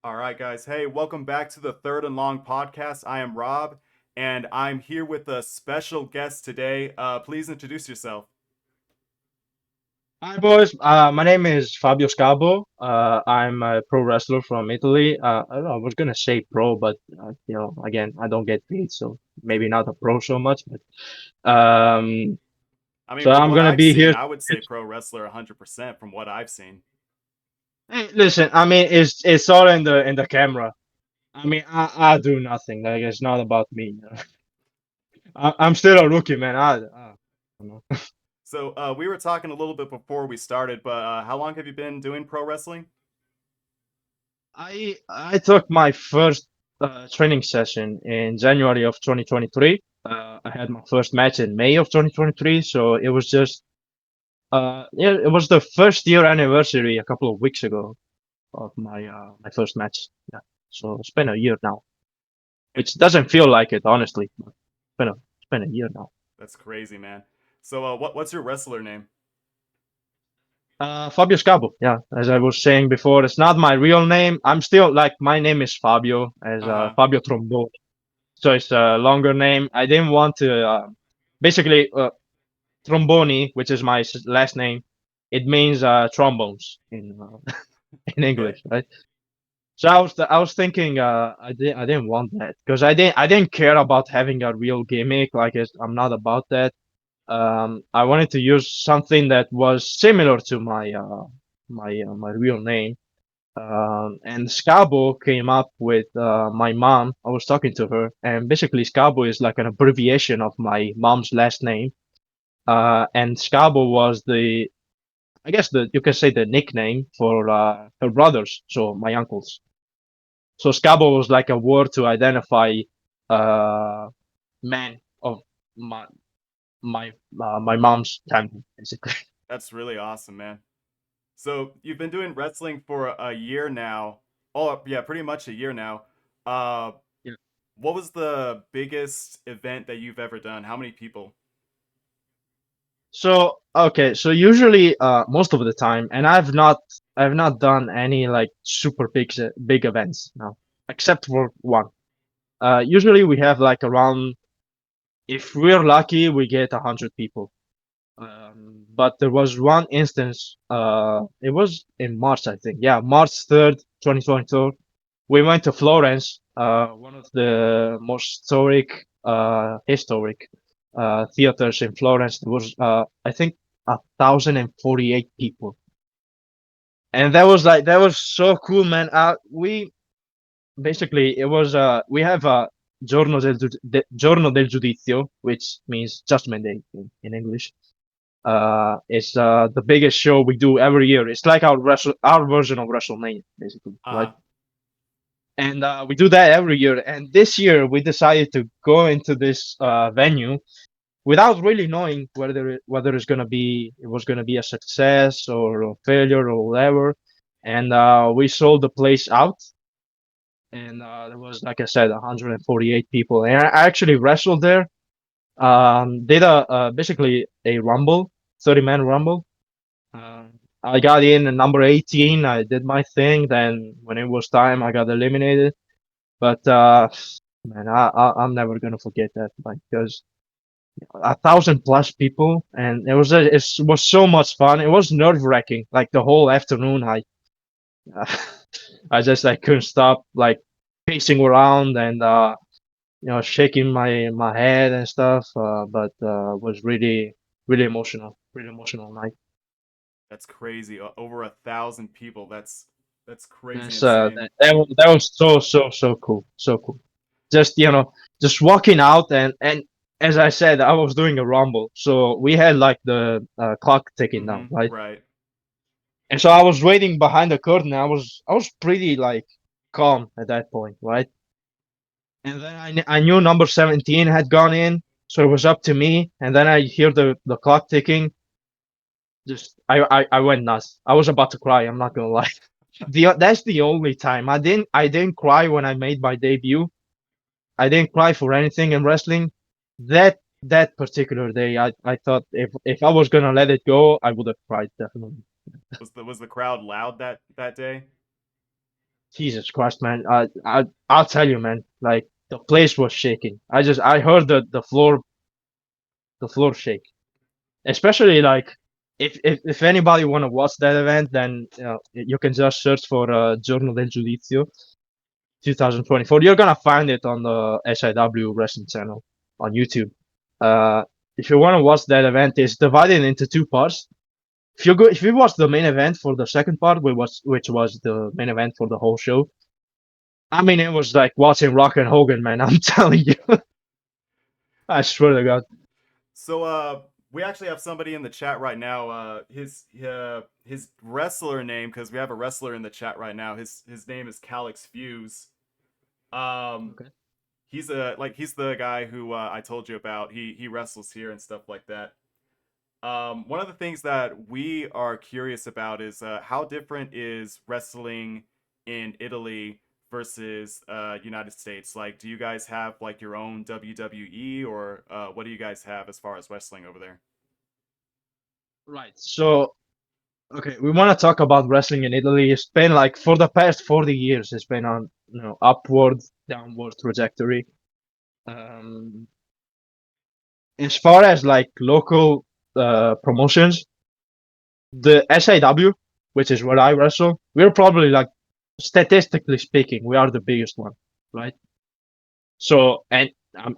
All right, guys. Hey, welcome back to the Third and Long podcast. I am Rob, and I'm here with a special guest today. Please introduce yourself. Hi, boys. My name is Fabio Scabo. I'm a pro wrestler from Italy. I don't know, I was gonna say pro, but again, I don't get paid, so maybe not a pro so much. But um, I mean, so from I'm what gonna I've be seen, here. I would say pro wrestler 100% from what I've seen. Hey, listen, I mean, it's all in the camera. I mean, I do nothing. Like it's not about me. I'm still a rookie, man. I don't know. So, we were talking a little bit before we started, but how long have you been doing pro wrestling? I took my first training session in January of 2023. I had my first match in May of 2023, so it was just yeah, it was the first year anniversary a couple of weeks ago of my first match. Yeah, so it's been a year now, And which doesn't feel like it, honestly. But it's been a year now. that's crazy, man. So, what's your wrestler name? Fabio Scabo. Yeah, as I was saying before, it's not my real name. I'm still like my name is Fabio, as Uh huh. Fabio Trombone. So it's a longer name. I didn't want to basically Tromboni, which is my last name. It means trombones in in Okay. English, right? So I was thinking I didn't want that because I didn't care about having a real gimmick. I'm not about that. I wanted to use something that was similar to my real name. And Scabo came up with my mom. I was talking to her, and basically Scabo is like an abbreviation of my mom's last name. And Scabo was I guess you can say the nickname for her brothers, so my uncles. So Scabo was like a word to identify uh, man of my my mom's family, basically. That's really awesome, man. So, you've been doing wrestling for a year now. Oh, yeah, pretty much a year now. Uh, what was the biggest event that you've ever done? How many people? So okay, so usually most of the time, and I've not done any like super big events now, except for one. Usually we have like around, if we're lucky, we get 100 people. But there was one instance, it was in March, I think. Yeah, March 3rd, 2022. We went to Florence, one of the most historic theaters in Florence. There was, I think, 1,048 people, and that was so cool, man. We basically it was we have a Giorno del Giudizio, which means Judgment Day in English. It's the biggest show we do every year. It's like our version of WrestleMania, basically, right? Uh And we do that every year. And this year we decided to go into this venue without really knowing whether it was gonna be a success or a failure or whatever. And we sold the place out. And there was, like I said, 148 people. And I actually wrestled there. Did a basically a rumble, 30-man rumble. Uh, I got in at number 18. I did my thing. Then when it was time, I got eliminated. But man, I'm never gonna forget that, like, because 1,000 plus people, and it was so much fun. It was nerve wracking. Like the whole afternoon, I just like couldn't stop like pacing around and shaking my head and stuff. But was really emotional night. that's crazy. Over 1,000 people. That's crazy That's insane. that was so cool, so cool. Just just walking out, and as I said, I was doing a rumble, so we had like the clock ticking down, right? Right. And so I was waiting behind the curtain. I was pretty like calm at that point, right? And then I knew number 17 had gone in, so it was up to me. And then I hear the clock ticking. Just I went nuts. I was about to cry. I'm not gonna lie. That's the only time I didn't cry when I made my debut. I didn't cry for anything in wrestling. That particular day, I thought if I was gonna let it go, I would have cried definitely. Was the crowd loud that day? Jesus Christ, man. I'll tell you, man. Like the place was shaking. I heard the floor shake. Especially like if anybody want to watch that event, then you can just search for Giorno del Giudizio 2024. You're gonna find it on the SIW Wrestling channel on YouTube. Uh, if you want to watch that event, it's divided into two parts. If you watch the main event for the second part, which was the main event for the whole show, I mean, it was like watching Rock and Hogan, man. I'm telling you, I swear to God. So we actually have somebody in the chat right now. His wrestler name, because we have a wrestler in the chat right now. His name is Calix Fuse. Um, Okay. he's the guy who I told you about. He wrestles here and stuff like that. One of the things that we are curious about is how different is wrestling in Italy versus United States? Like, do you guys have like your own WWE, or what do you guys have as far as wrestling over there? Right. So, okay, we want to talk about wrestling in Italy. It's been like for the past 40 years, it's been on upward, downward trajectory. Um, as far as like local promotions, the SIW, which is where I wrestle, we're probably like statistically speaking, we are the biggest one, right? So, and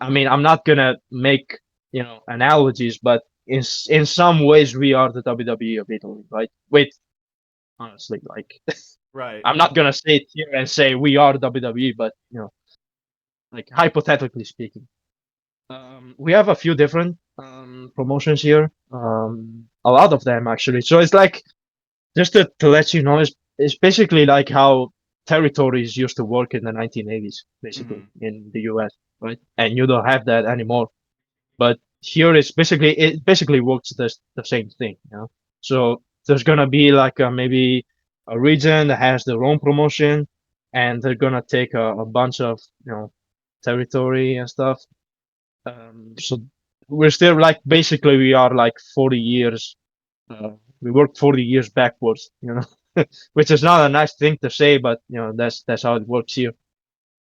I mean, I'm not gonna make analogies, but in some ways, we are the WWE of Italy, right? Wait, honestly, like Right. I'm not gonna say it here and say we are WWE, but like hypothetically speaking, we have a few different promotions here, a lot of them actually. So it's like just to let you know, it's basically like how territories used to work in the 1980s, basically Mm-hmm. in the US, right? And you don't have that anymore. But here it basically works the same thing. So there's gonna be like maybe a region that has their own promotion, and they're gonna take a bunch of territory and stuff. So we're still like basically we are like 40 years. We worked 40 years backwards, which is not a nice thing to say, but that's how it works here.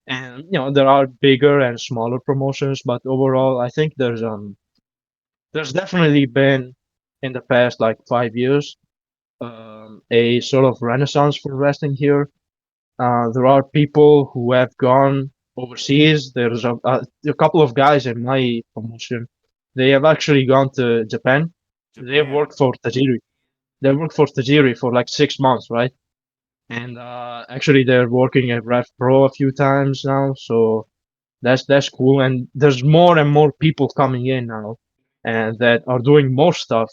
And there are bigger and smaller promotions, but overall, I think there's definitely been in the past like 5 years a sort of renaissance for wrestling here. There are people who have gone overseas. There's a couple of guys in my promotion. They have actually gone to Japan. They have Japan. worked for Tajiri. They worked for Tajiri for like 6 months, right? And actually, they're working at Rev Pro a few times now. So that's cool. And there's more and more people coming in now, and that are doing more stuff.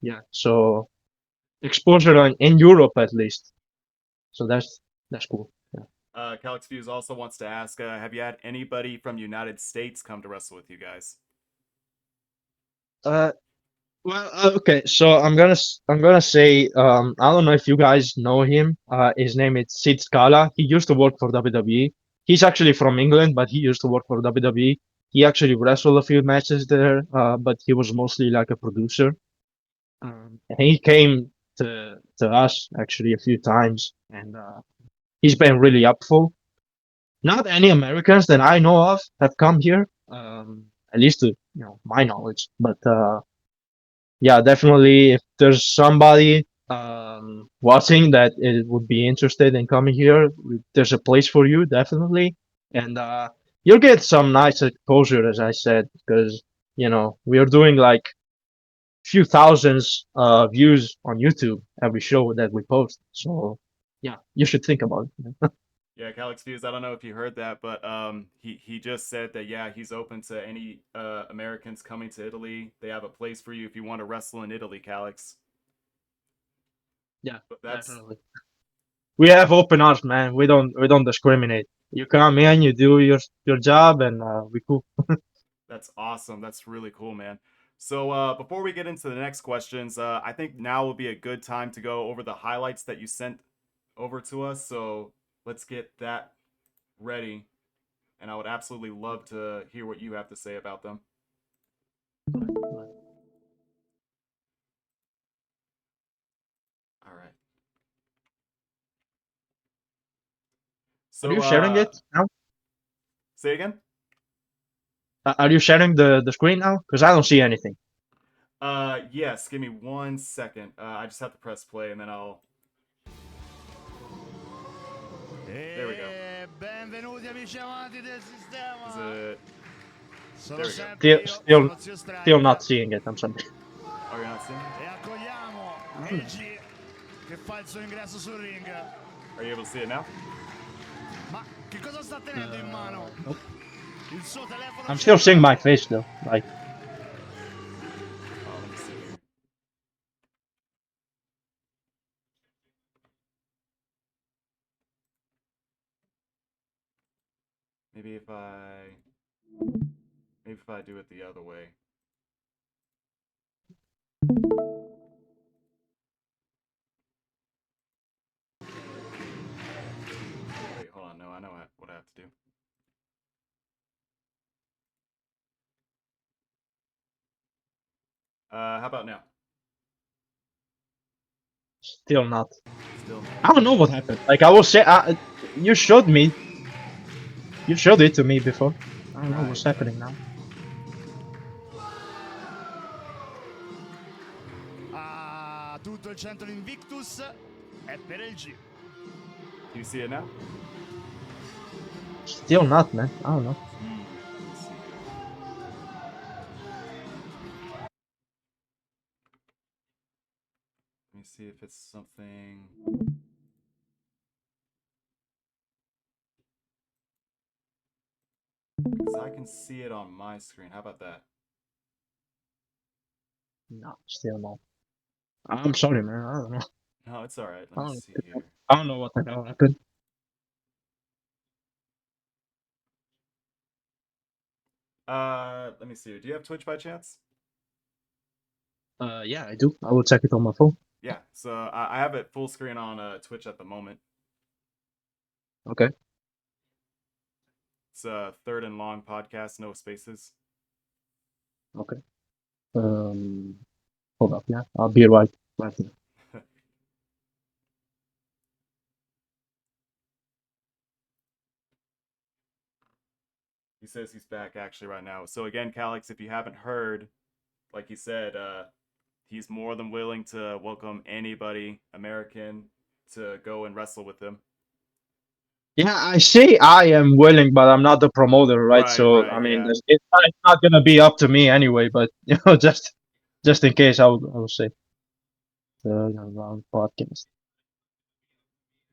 Yeah. So exposure in Europe at least. So that's cool. Yeah. Calix Fuse also wants to ask, have you had anybody from United States come to wrestle with you guys? Uh, well, okay. So I'm gonna say I don't know if you guys know him. His name is Sid Scala. He used to work for WWE. He's actually from England, but he used to work for WWE. He actually wrestled a few matches there, but he was mostly like a producer. And he came to us actually a few times, and he's been really helpful. Not any Americans that I know of have come here, at least to my knowledge. But yeah, definitely, if there's somebody watching that it would be interested in coming here, there's a place for you, definitely, and you'll get some nice exposure, as I said, because we are doing like few thousands views on YouTube every show that we post. So yeah, you should think about it. Yeah, Calix Fuse, I don't know if you heard that, but he just said that yeah, he's open to any Americans coming to Italy. They have a place for you if you want to wrestle in Italy, Calix. Yeah, But that's definitely. We have open arms, man. We don't discriminate. You come in, you do your job, and we cool. that's awesome. That's really cool, man. So before we get into the next questions, I think now will be a good time to go over the highlights that you sent over to us. So let's get that ready, and I would absolutely love to hear what you have to say about them. All right. Are So you sharing it now? say again. Are you sharing the screen now? Because I don't see anything. Yes. Give me 1 second. I just have to press play and then I'll. There we go. Benvenuti amici amanti del sistema. Is it? Sono There we go. sempre Still, io, still, sono Zio still Strike. not seeing it. I'm sorry. Oh, you're not seeing it? E accogliamo I don't know. Eiji che fa il suo ingresso sul ring. Are you able to see it now? Ma che cosa sta tenendo in mano? Nope. Il suo telefono I'm still seeing my cellulare. face though. Like, Oh, let me see here. Maybe if I. Maybe if I do it the other way. Wait, hold on. No, I know what I have to do. How about now? still not. Still no. I don't know what happened. Like, I was say, you showed me. You showed it to me before. I don't know Right, what's right. happening now. Ah, tutto il centro Invictus è per il G. Do you see it now? Still not, man. I don't know. Let me see here. Let me see if it's something. Because I can see it on my screen. How about that? No, still not. I'm sorry, man. I don't know. No, it's alright. Let I me don't, see here. I don't know what the hell happened. Let me see here. Do you have Twitch by chance? Yeah, I do. I will check it on my phone. Yeah, so I have it full screen on Twitch at the moment. Okay. It's a third and long podcast, no spaces. Okay. Hold up. Yeah, I'll be right here. He says he's back actually right now. So again, Calix, if you haven't heard, like he said, he's more than willing to welcome anybody American to go and wrestle with him. Yeah, I say I am willing, but I'm not the promoter, right? Right, So I right, mean, yeah. it's not gonna be up to me anyway. But just in case, I will say the round podcast.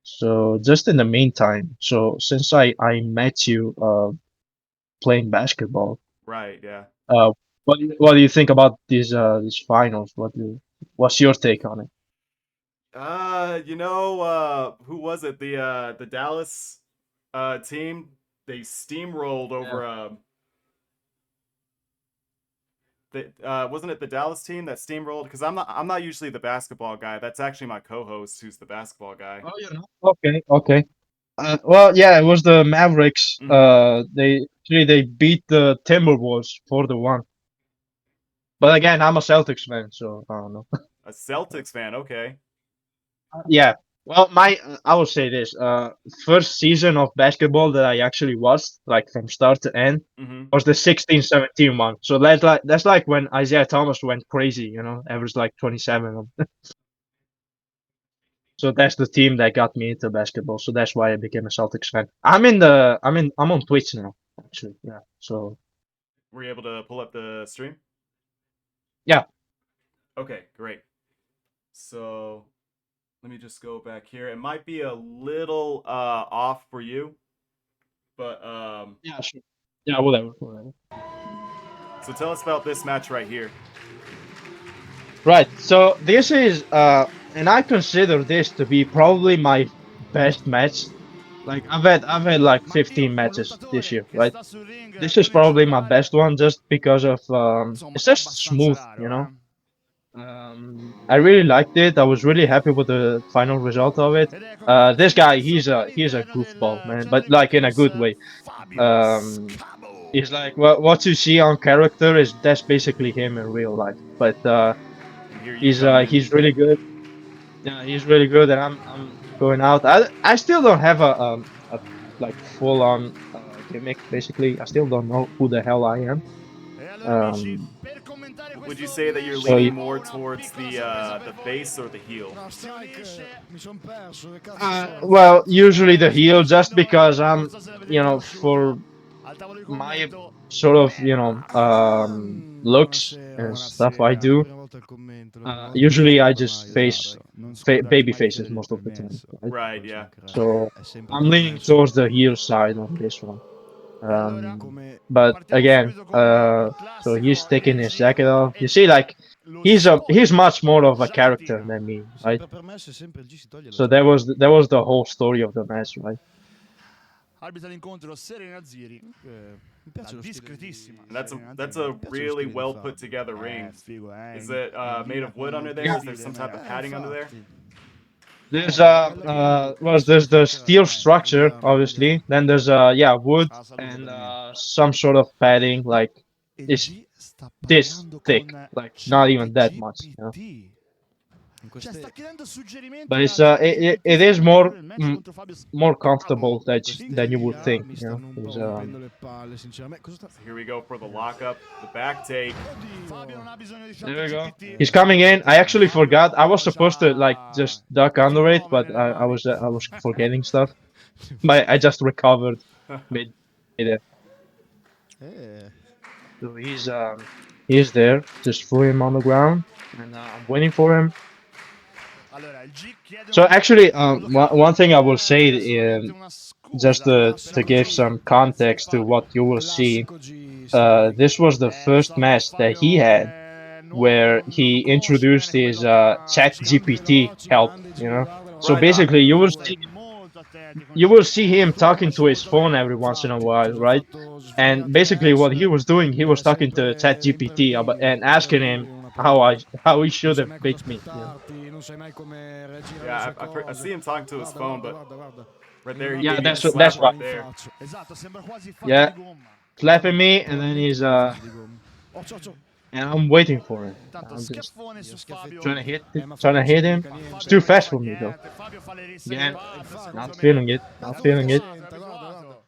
So just in the meantime, so since I met you playing basketball, Right, yeah. uh, what do you think about these finals? What's your take on it? Who was it? The Dallas team. They steamrolled Yeah. over wasn't it the Dallas team that steamrolled? Because I'm not usually the basketball guy. That's actually my co-host who's the basketball guy. Oh, you know. Okay, okay. Well, yeah, it was the Mavericks. Mm-hmm. They beat the Timberwolves 4-1. But again, I'm a Celtics fan, so I don't know. A Celtics fan, okay. Yeah. Well, I will say this. First season of basketball that I actually watched, like from start to end, Mm-hmm. was the 16-17 one. So that's like when Isaiah Thomas went crazy, averaged like 27. So that's the team that got me into basketball. So that's why I became a Celtics fan. I'm on Twitch now, actually. Yeah. So Were you able to pull up the stream? yeah. Okay, great. So let me just go back here. It might be a little off for you, but Yeah, sure. Yeah, whatever. so tell us about this match right here. Right. So this is and I consider this to be probably my best match. Like I've had like Ma io, 15 un matches this lottatore year, che right? sta sul ring This is con il probably my cellulare, best one just because of insomma, it's è just abbastanza smooth. raro, eh. I really liked it. I was really happy with the final result of it. Ed ecco che fa il This suo guy, ingresso he's a all'interno goofball, del man, centro but like in a Invictus, good way. Fabio Um, Scavo. he's like what you see on character is that's basically him in real life. But And here you he's come uh, in. he's really good. Yeah, he's really good, and I'm going out. I still don't have like full on gimmick. Basically, I still don't know who the hell I am. E allora amici, Um, per commentare Would you questo say that you're so leaning y- more una towards piccola sorpresa the per voi, face or the heel? No, si unisce Strike, mi son perso, che cazzo sono? well, usually the heel, just because non I'm, so se l'avete you know, riconosciuto for al tavolo di my commento. sort of, Ah, looks and stuff I Buonasera. la do. prima volta il commento, la prima volta che Usually sento I il just banaio, face Esatto, non baby scusate mai di faces chiedere il most of the time, permesso. right? Right, ci yeah. mancherebbe, So è sempre I'm leaning permesso. towards the heel side on this one. E allora Come But partiamo again, subito con il so he's classico taking his Edgy jacket off. You e see, like lo he's spoiler much more of a character giacchettino. than me, right? sempre permesso e sempre il G si toglie la So giacca. that was the whole story of the match, right? Arbitra l'incontro Serena Ziri, Mi piace la lo stile discretissima And Serena that's Ziri. a Mi piace lo really stile di well put Fabio. together ring. Figo, Is in, it in made linea of wood con under il there? Yeah. Is there stile, some type of me. padding under there? Infatti. There's Bella was sì, there's the steel structure, vediamo, obviously. Then there's wood Ah, salute and per me. some sort of padding, like E it's G sta this parlando thick, con like not even that much, you know. ChatGPT. In Cioè, sta queste, chiedendo suggerimenti But a it's ChatGPT it su is come more condurre il match contro Fabio more Bravo. comfortable in queste than you would IA think, mi you know. stanno un po' It's, rompendo le palle, sinceramente. Cosa sta... So here we go for the lockup, the back take. Fabio non Oddio! ha bisogno di There we go. ChatGPT. He's coming in. I actually forgot. I was Fabio supposed to like c'ha just duck il under it, T9 but nelle mani. I was forgetting stuff. But I just recovered mid mid. Eh, So he's there. Just threw him on the ground, and I'm waiting for him. Allora, il G chiede So un actually, budokan, one thing I will say, chiede solamente una just scusa per to il give G. some Grazie context to Fabio. what you will see, classico G strike. this was the Lo first so che match that Fabio he non had è nuovo, where non he conosce bene introduced come his lotta chat G. Grande GPT veloce, help, grande you G, know. guarda, So Right guarda, on. basically, Fabio you will è see molto attenti con you will ChatGPT. see him Tu lo talking conosci to his molto phone bene. every once in a Infatti, while, ci ho già right? fatto And svariati basically, what he match, was doing, he è was talking to sempre chat da GPT imprevedibile, and asking him imprevedibile in una how partita. how he Non should sai have mai cosa beat me, you know. aspettarti, non sai mai come reagire alle Yeah, sue I cose. see him talking to his Guarda, phone, guarda, but guarda, guarda. right In there un he Yeah, gave attimo you the si that's slap trasforma why. right in there. faccia. Esatto, sembra quasi fatto Yeah, di gomma. slapping me, and then Probabilmente non è fatto di gomma. Oh, ciao, ciao. and I'm waiting for him. Intanto I'm just schiaffone su Schiaffettino. Fabio. Ma trying Fabio to non hit sente him. mica Ma It's Fabio niente. too non fast fa for me though. niente. Fabio fa le risse Again, elevate, not secondo me. feeling it. È Not Cazzo che feeling it. abituato, è senta, guarda, abituato. guarda.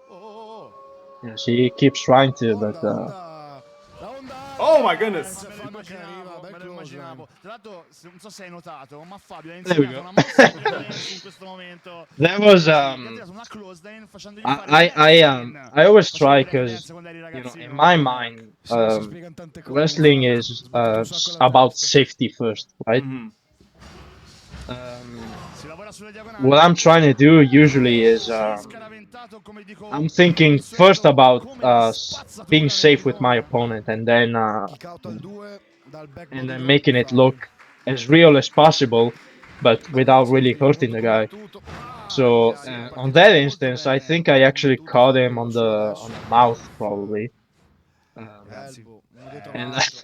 Oh, oh, oh. Yeah, she keeps trying to, but Onda, onda. La onda Oh my alta. goodness! C'è Fabio che arriva, bel Me lo close line. immaginavo. Tra l'altro, non so se hai notato, ma Fabio ha there we insegnato go. una mossa prevalente in questo momento. That was Gli ha tirato una close lane facendogli fare il leg spin. I always Facevi try break because dance quando eri in ragazzino. my mind Si spiegano tante cose, wrestling infatti. is Sbattuto un sacco la about testa. safety first, right? Hmm. Si lavora sulle diagonali. What I'm trying to do usually is G scaraventato, come dico I'm thinking di first solito, about come la being spazzatura nella safe with my zona. opponent, Kick out al 2 dal back and body then drop di making it Fabio. look as real as possible, but without Attenzione, really prima hurting molto the guy. combattuto. So Sì, è on partito that molto instance, I bene, think I molto actually combattuto caught Fabio, him però solo on adesso the fa mouth probably. Ragazzi, elbow, uno dietro And l'altro.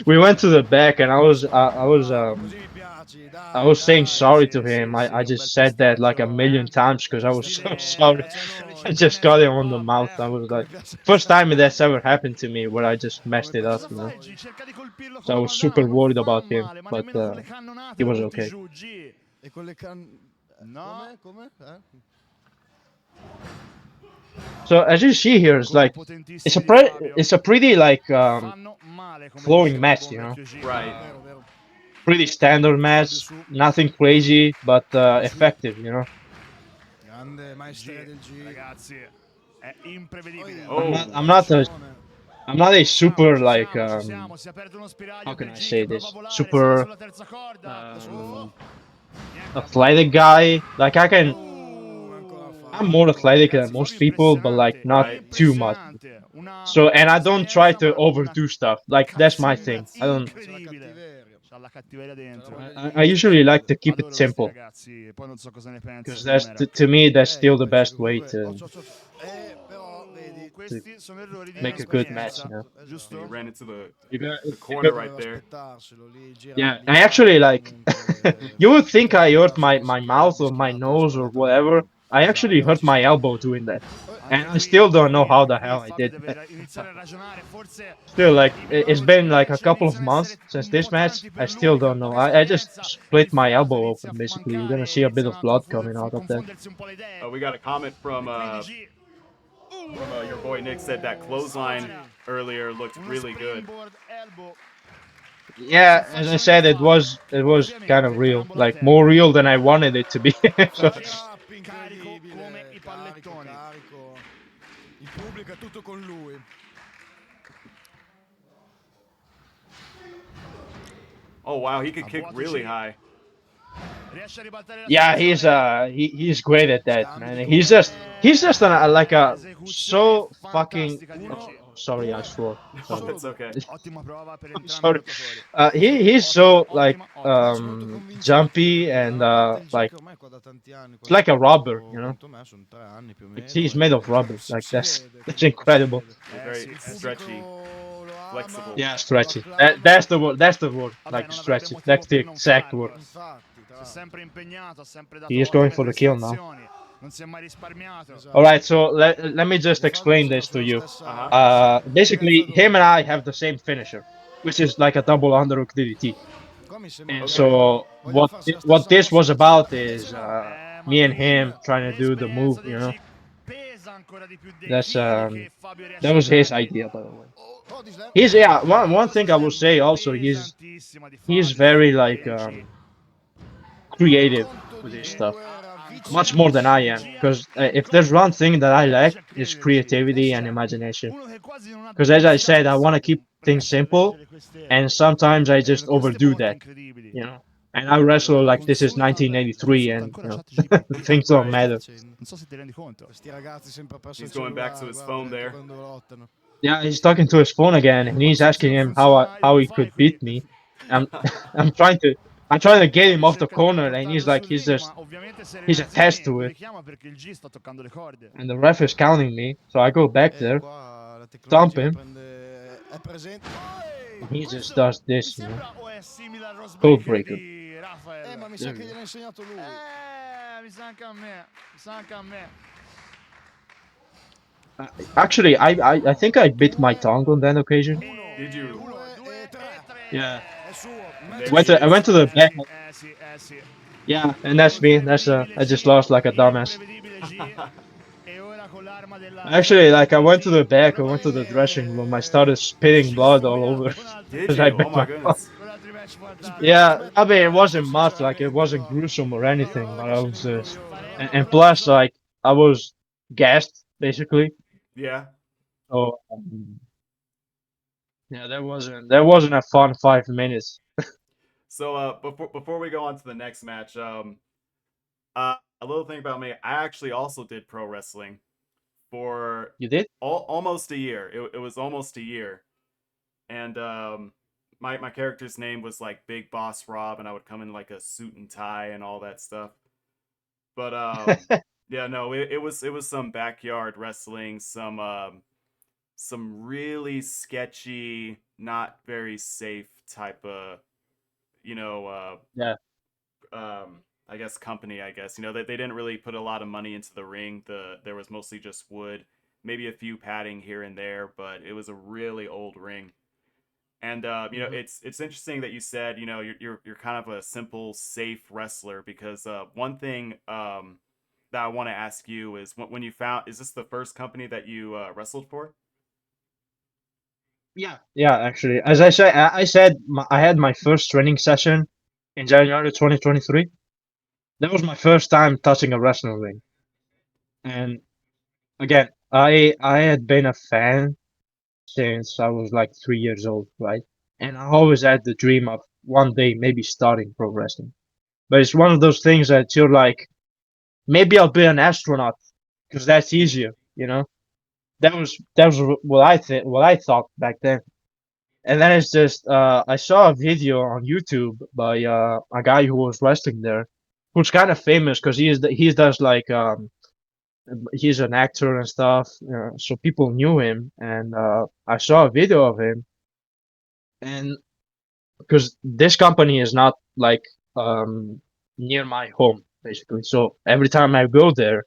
we went to the back, and Bravo, così mi piaci, I dai, was saying dai. sorry to sì, him. sì, sì, I un bel just said that like a pestaggio, million times because I in was so stile sorry. Piace a I noi, just cinese got him hip on the hop, mouth. I was come like, piace a first time noi. that's ever happened to me where I just Come messed it up, piace Cosa a you know. fa il noi. G? Cerca di colpirlo So I con la was bandana, super ma non worried fa about him, male, ma but nemmeno con le cannonate he la was butti okay. giù, G. E con le No. Come? So as you see here, it's Colpi like potentissimi di Fabio. it's a pretty like Fanno male, come flowing dice il match, buon you know. vecchio G. Right. Vero, vero. Pretty standard Fabio match, su, nothing crazy, but Fabio su. effective, you know. Grande maestria del G. Ragazzi, è imprevedibile. Poi, Oh. I'm not a super like Ci siamo, si è aperto uno spiraglio how can per I G say che prova a this? volare, sale Super sulla terza corda. um, Niente, athletic guy. Like ancora I'm more Fabio. athletic than Ragazzi, most Fabio people, but like impressionante, not Right. too much. impressionante. Una So and I don't try esperienza, to ma una overdo stuff. Like that's my thing. cazzimma I don't. C'è la incredibile. cattiveria. C'ha la cattiveria C'è la dentro. voglia di I vincere, usually si like vede. to keep it Adoro questi simple ragazzi, e poi non so cosa ne pensa because di that's Merak. to me that's still Io the penso che best way comunque... Oh, to però, vedi... Questi sono errori di make a good match. inesperienza, You know? giusto? He ran into the You got, the you corner got- right Doveva there. aspettarselo, lì gira yeah, gli I fa actually like. comunque You would think per I hurt aspettarsi che my si chiama mouth or my mischiato nose or whatever, sbagliatamente. I actually hurt my elbow doing that, and I still don't know how the hell I did that. Still, like it's been like a couple of months since this match. I still don't know. I just split my elbow open. Basically, you're gonna see a bit of blood coming out of that. We got a comment from your boy Nick said that clothesline earlier looked really good. Yeah, as I said, it was kind of real, like more real than I wanted it to be. So, Carico come i pallettoni. Carico. Il pubblico è tutto con lui. Oh wow, he could kick really high. yeah, he's great at that, man. He's just like a so fucking. Oh, sorry, I swore. Sorry. It's okay. I'm sorry. He's so like jumpy and like it's like a rubber, you know. He's made of rubber. Like that's incredible. He's very stretchy, flexible. Yeah, stretchy. That's the word. That's the word. Like stretchy. That's the exact word. He is going for the kill now. All right, so let me just explain this to you. Basically, him and I have the same finisher, which is like a double underhook DDT. And so what this was about is me and him trying to do the move, you know. That's that was his idea, by the way. He's one thing I will say also, he's very like creative with his stuff, much more than I am. Because if there's one thing that I lack, is creativity and imagination. Because as I said, I want to keep things simple, and sometimes I just overdo that, you know. And I wrestle like this is 1983, and you know, things don't matter. He's going back to his phone there. Yeah, he's talking to his phone again, and he's asking him how he could beat me. I'm I'm trying to get him off the corner, and he's like he's attached to it. And the ref is counting me, so I go back there, stomp him, and he just does this, you know. Code breaker. Ma mi sa che gliel'ha insegnato lui. Mi sa anche a me. Mi sa anche a me. Actually, I think I bit my tongue on that occasion. Did you? Yeah. I went to the back. Yeah, and that's me. I just lost like a dumbass. Actually, like I went to the back, I went to the dressing room, I started spitting blood all over. Did you? I Oh bit my my goodness. Yeah, I mean it wasn't much, like it wasn't gruesome or anything, but I was just, and plus like I was gassed basically. Yeah. So yeah, that wasn't a fun 5 minutes. So before we go on to the next match, a little thing about me, I actually also did pro wrestling for You did? almost a year. It was almost a year, and my character's name was like Big Boss Rob, and I would come in like a suit and tie and all that stuff. But yeah, no, it was some backyard wrestling, some really sketchy, not very safe type of, you know, Yeah. I guess company. I guess they didn't really put a lot of money into the ring. There was mostly just wood, maybe a few padding here and there, but it was a really old ring. And it's interesting that you said you're kind of a simple, safe wrestler because one thing that I want to ask you is when you found, is this the first company that you wrestled for? Yeah, actually, as I said, I had my first training session in January 2023. That was my first time touching a wrestling ring. And again, I had been a fan since I was like 3 years old, right? And I always had the dream of one day maybe starting pro wrestling. But it's one of those things that you're like, maybe I'll be an astronaut because that's easier, you know? That was what I thought back then. And then it's just I saw a video on YouTube by a guy who was wrestling there, who's kind of famous because he does like he's an actor and stuff, so people knew him. And I saw a video of him, and because this company is not like near my home basically, so every time I go there,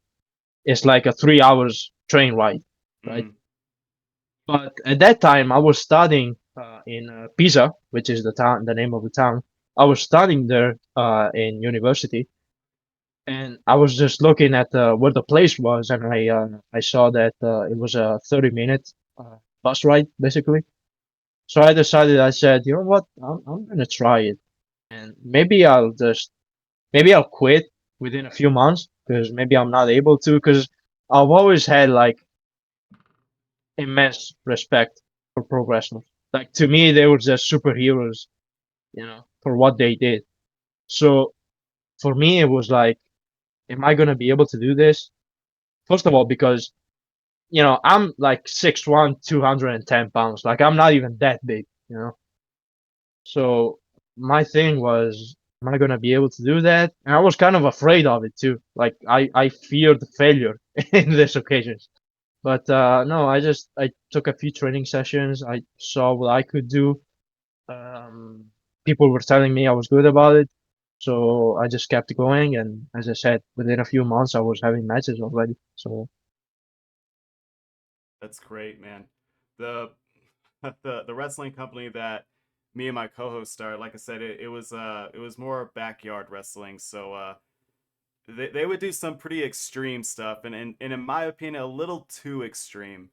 it's like a 3 hours train ride, right? Mm, But at that time, I was studying in Pisa, which is the name of the town. I was studying there in university, and I was just looking at where the place was, and I saw that it was a 30-minute bus ride, basically. So I decided, I said, you know what, I'm gonna try it, and maybe I'll quit within a few months because maybe I'm not able to, because I've always had like immense respect for pro wrestlers. Like to me, they were just superheroes, for what they did. So for me, it was like, am I gonna be able to do this? First of all, because I'm like 6'1", 210 pounds. Like I'm not even that big. So my thing was, am I gonna be able to do that? And I was kind of afraid of it too. Like I feared failure in this occasion. But no, I took a few training sessions. I saw what I could do. Um, People were telling me I was good about it, so I just kept going. And as I said, within a few months, I was having matches already. So that's great, man. The the wrestling company that me and my co-host started, like I said, it was more backyard wrestling. So they would do some pretty extreme stuff, and in my opinion, a little too extreme.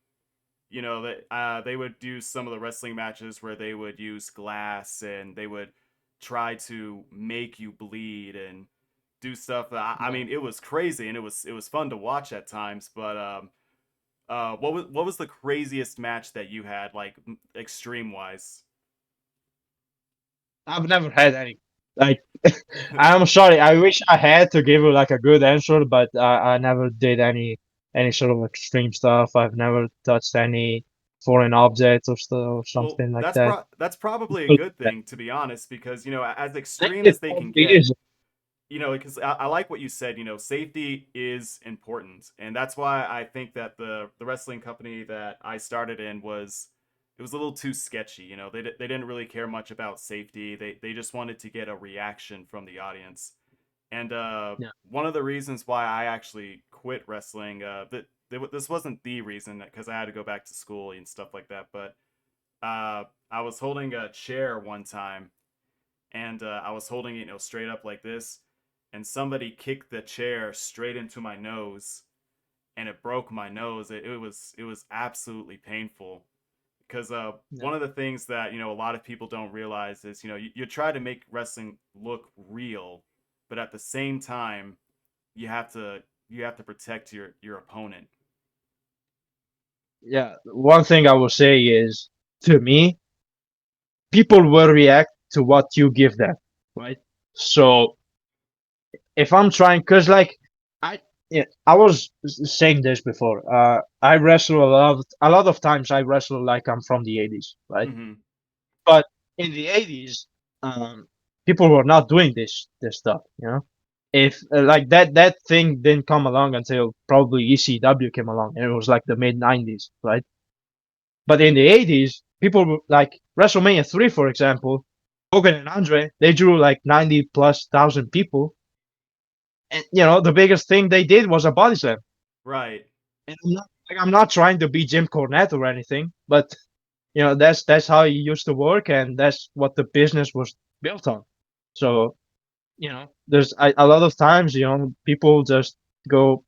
You know that they would do some of the wrestling matches where they would use glass and they would try to make you bleed and do stuff. I yeah. mean, it was crazy and it was fun to watch at times. But what was the craziest match that you had, like extreme wise? I've never had any. Like, I'm sorry. I wish I had to give you like a good answer, but I never did any sort of extreme stuff. I've never touched any foreign objects or stuff or Well, something like that. that's probably a good thing, to be honest, because you know, as I think extreme it as they can probably get, is. you know, because I like what you said. You know, safety is important, and that's why I think that the wrestling company that I started in was it was a little too sketchy. You know, they didn't really care much about safety. They just wanted to get a reaction from the audience. And Yeah, one of the reasons why I actually quit wrestling, this wasn't the reason because I had to go back to school and stuff like that, but I was holding a chair one time and I was holding it, you know, straight up like this, and somebody kicked the chair straight into my nose, and it broke my nose. It was absolutely painful because yeah, one of the things that you know a lot of people don't realize is you know you try to make wrestling look real, but at the same time you have to protect your opponent. yeah. One thing I will say is, to me, people will react to what you give them, right? So if I'm trying, cause like I, yeah, I was saying this before. I wrestle a lot of times. I wrestle like I'm from the '80s, right? Mm-hmm. But in the '80s, people were not doing this stuff. If like that thing didn't come along until probably ECW came along, and it was like the mid '90s, right? But in the '80s, people were like WrestleMania 3, for example. Hogan and Andre, they drew like 90 plus thousand people, and the biggest thing they did was a body slam. Right. And I'm not trying to be Jim Cornette or anything, but that's how it used to work, and that's what the business was built on. So there's a lot of times people just go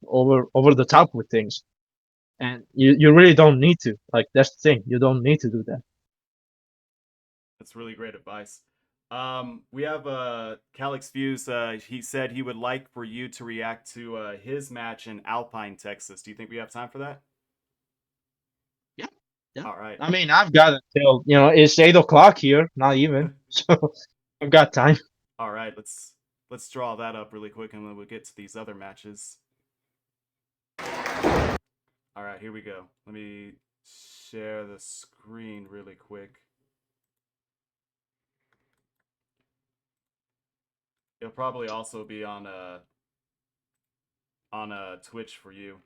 over the top with things, and you really don't need to. Like that's the thing, you don't need to do that. That's really great advice. We have Calix Fuse. He said he would like for you to react to his match in Alpine, Texas. Do you think we have time for that? Yeah, yeah. All right. I mean, I've got until it's 8 o'clock here, not even, so I've got time. All right. Let's draw that up really quick, and then we'll get to these other matches. All right, here we go. Let me share the screen really quick. It'll probably also be on a Twitch for you.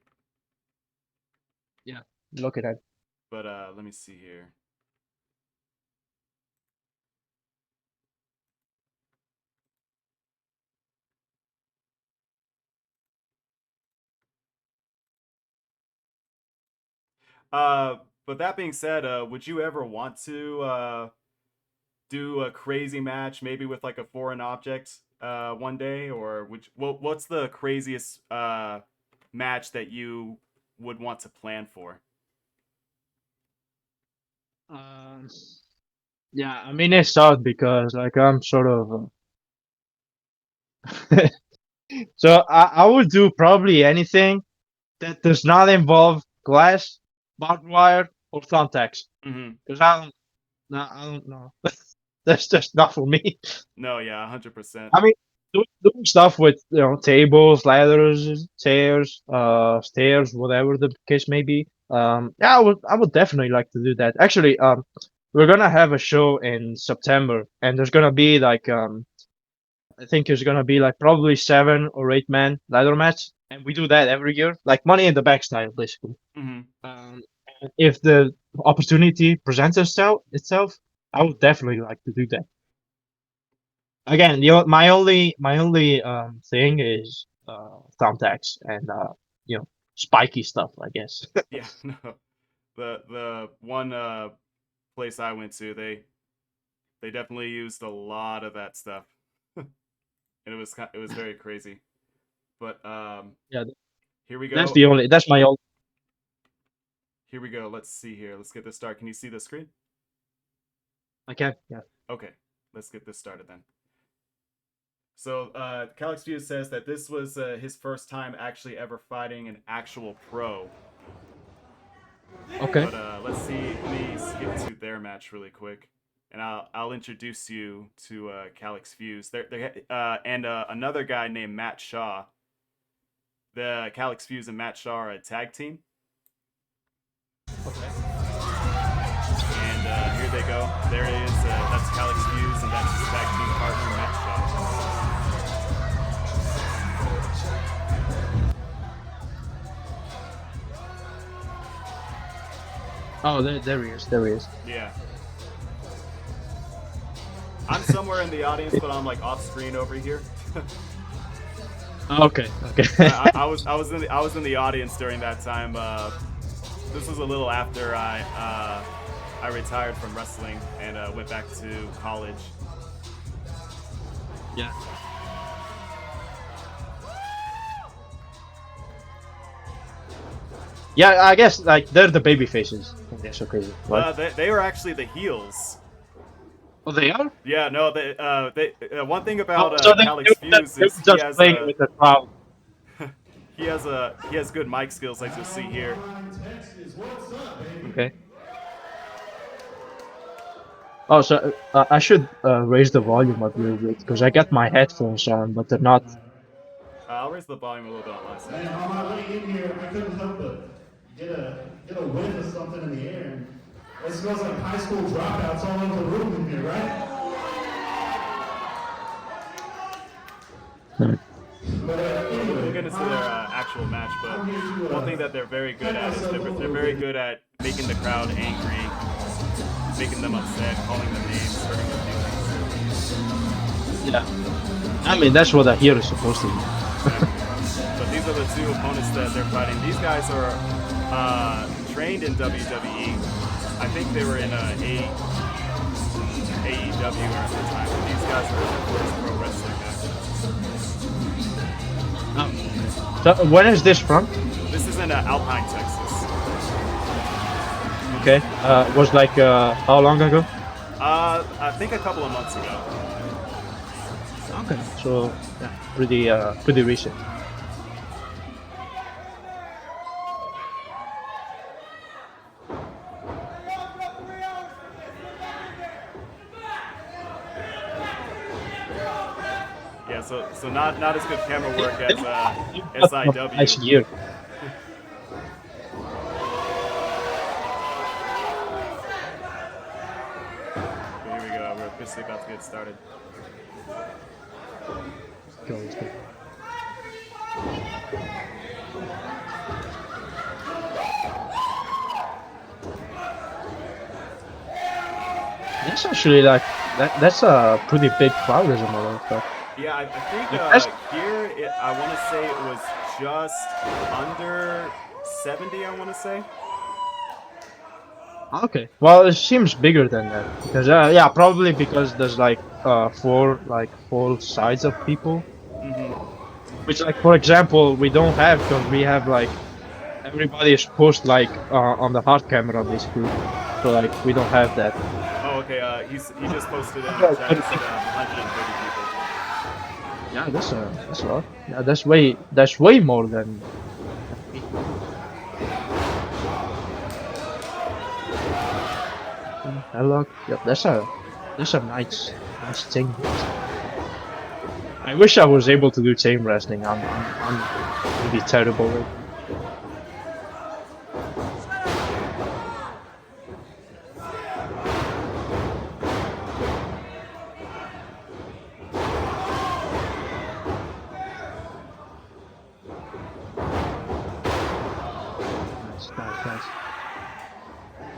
Yeah, look at that. But let me see here. But that being said, would you ever want to do a crazy match, maybe with like a foreign object, one day, or what's the craziest match that you would want to plan for? Um, yeah, I mean it's hard because like I'm sort of so I would do probably anything that does not involve glass, barbed wire, or thumbtacks Mm-hmm. because I don't know. That's just not for me. No, yeah, 100%. I mean, doing stuff with tables, ladders, chairs, stairs, whatever the case may be. Yeah, I would definitely like to do that. Actually, we're gonna have a show in September, and there's gonna be like I think there's gonna be like probably 7 or 8 man ladder match, and we do that every year, like Money in the Bank style, basically. Mm-hmm. And if the opportunity presents itself, I would definitely like to do that. Again, my only thing is thumbtacks and spiky stuff, I guess. Yeah, no. The one place I went to, they definitely used a lot of that stuff, and it was very crazy. But Yeah, here we that's go. the only that's my only. Here we go. Let's see here. Let's get this started. Can you see the screen? I can, yeah. Okay, let's get this started then. So, Calix View says that this was his first time actually ever fighting an actual pro. Okay. But let's see. Let me skip to their match really quick, and I'll introduce you to Calix Fuse. And another guy named Matt Shaw. The Calix Fuse and Matt Shaw are a tag team. Okay. And here they go. There it is. That's Calix Fuse, and that's his tag team partner Matt Shaw. Oh, there he is. There he is. Yeah. I'm somewhere in the audience, but I'm like off screen over here. Okay. Okay. I was in the audience during that time. This was a little after I retired from wrestling and went back to college. Yeah. Yeah, I guess like they're the baby faces. That's okay. Right? They were actually the heels. Oh, they are. Yeah, no. One thing about So Calix Fuse they're is just playing with the crowd. he has good mic skills, like you'll see here. Okay. Oh, so I should raise the volume up a little bit because I got my headphones on, but they're not. I'll raise the volume a little bit on my side. Man, on my way in here, I couldn't help but get a whiff of something in the air. And it smells like high school dropouts all over the room in here, right? But anyway, We'll get into their actual match, but one thing that they're very good at is they're very good at making the crowd angry, making them upset, calling them names, hurting their feelings. Yeah. I mean, that's what a hero is supposed to do. But these are the two opponents that they're fighting. These guys are trained in WWE. I think they were in AEW at the time. But these guys are in their first pro wrestling match. So when is this from? This is in Alpine, Texas. Okay. Was like how long ago? I think a couple of months ago. Okay. So yeah, pretty recent. Yeah, so not as good camera work as SIW. Nice year. Here we go. We're officially about to get started. Go, let's go. That's actually like that's a pretty big crowd, as a matter of fact. Yeah, I think here I want to say it was just under 70. I want to say. Okay. Well, it seems bigger than that because yeah, probably because there's like four sides of people, which like for example we don't have because we have like everybody is posted like on the hard camera basically, so like we don't have that. Oh, okay. He just posted in the Yeah, chat. He said 130 people. yeah, that's a lot. Yeah, that's way more than me. Hello. Yep, that's a nice thing. I wish I was able to do chain wrestling. I'm really terrible at it.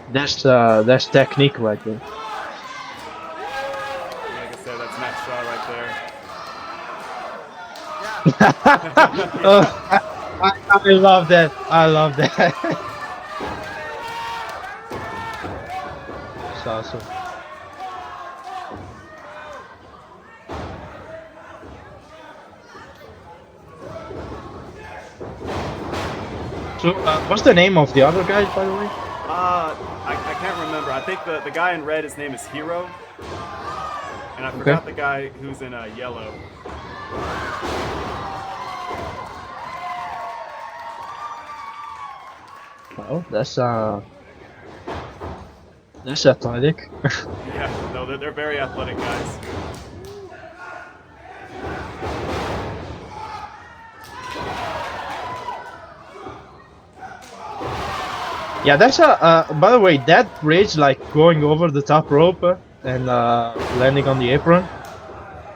Nice. That's technique right there. Like I said, that's Matt Shaw right there. I love that. I love that. It's awesome. So, what's the name of the other guys, by the way? I can't remember. I think the guy in red, his name is Hero. And I forgot the guy who's in yellow. Oh, that's athletic. Yeah, no, they're very athletic guys. Yeah, that's a. By the way, that bridge, like going over the top rope and landing on the apron,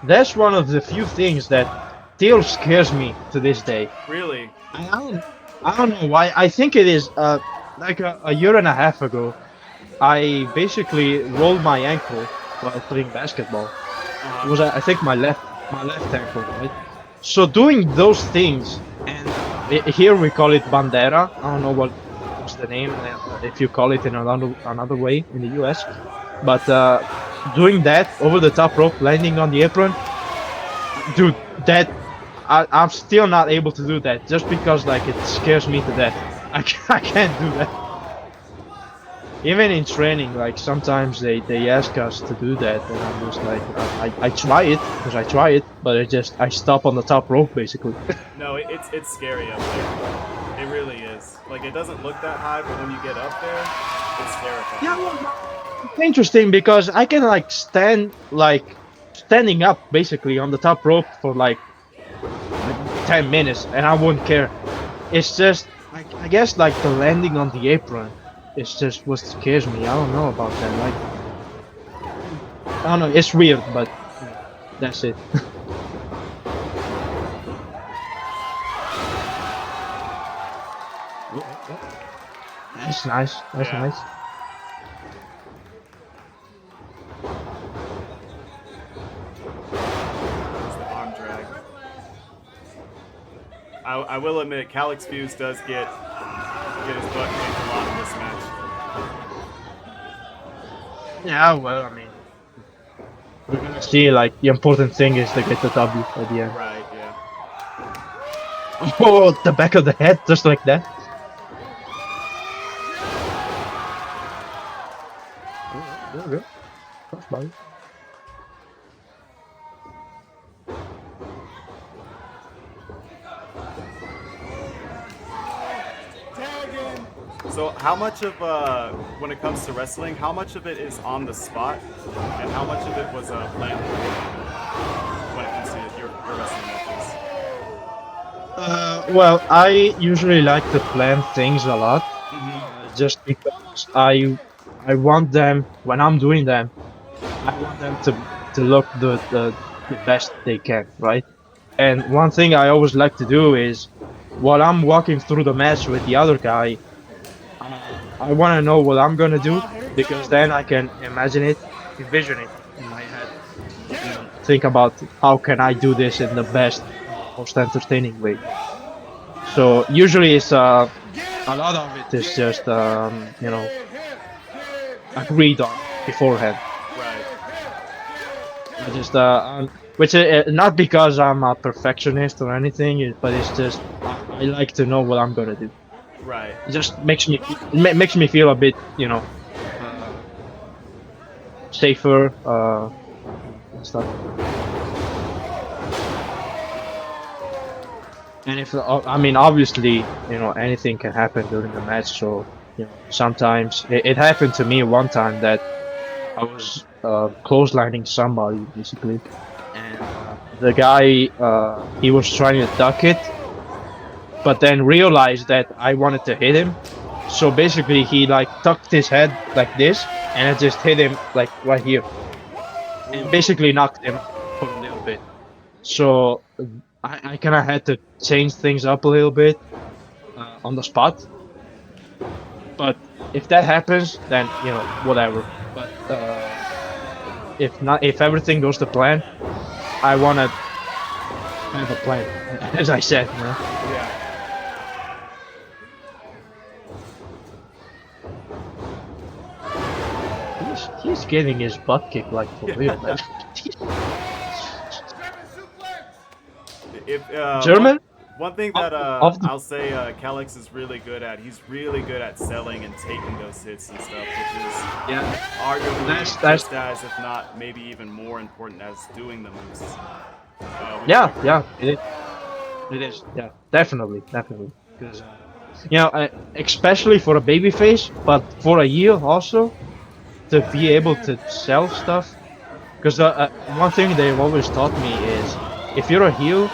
that's one of the few things that still scares me to this day. Really? I don't know why. I think it is like a year and a half ago. I basically rolled my ankle while playing basketball. It was I think my left ankle, right? So doing those things, and here we call it bandera. I don't know what's the name if you call it in another way in the US, but doing that over the top rope, landing on the apron, dude, I'm still not able to do that just because like it scares me to death. I can't do that. Even in training, like sometimes they ask us to do that, and I'm just like I try it because I try it, but I stop on the top rope basically. No, it's scary up there. It really is. Like it doesn't look that high, but when you get up there, it's terrifying. Yeah, well, it's interesting because I can like standing up basically on the top rope for like 10 minutes and I wouldn't care. It's just I guess like the landing on the apron is just what scares me. I don't know about that. Like I don't know. It's weird, but that's it. That's nice. That's Yeah. nice. It's the arm drag. I will admit, Calix Fuse does get his butt kicked a lot in this match. Yeah, well, I mean, we're gonna see. Like the important thing is to get the W at the end. Right, yeah. Oh, the back of the head, just like that. Good. Crossbody. So how much of when it comes to wrestling, how much of it is on the spot, and how much of it was planned when it comes to your wrestling matches? Well, I usually like to plan things a lot, just because I want them when I'm doing them. I want them to look the best they can, right? And one thing I always like to do is, while I'm walking through the match with the other guy, I want to know what I'm gonna do because then I can envision it in my head. Think about how can I do this in the best, most entertaining way. So usually it's a lot of it is just agreed on beforehand. Right. I just which not because I'm a perfectionist or anything, but it's just I like to know what I'm gonna do. Right. It just makes me feel a bit, safer and stuff. And if I mean, obviously, anything can happen during the match. So sometimes it happened to me one time that I was clotheslining somebody basically, and the guy he was trying to duck it, but then realized that I wanted to hit him. So basically, he like tucked his head like this, and I just hit him like right here, and basically knocked him for a little bit. So I kind of had to change things up a little bit on the spot. But if that happens, then whatever. But if not, if everything goes to plan, I wanna have a plan, as I said. Yeah. He's getting his butt kicked like for real, man. If German one thing that of the I'll say Calix is really good at, he's really good at selling and taking those hits and stuff, which is yeah. arguably That's just as, if not maybe even more important as doing the moves. yeah. It is. Yeah, definitely. Because especially for a babyface, but for a heel also to be able to sell stuff. Because one thing they've always taught me is if you're a heel,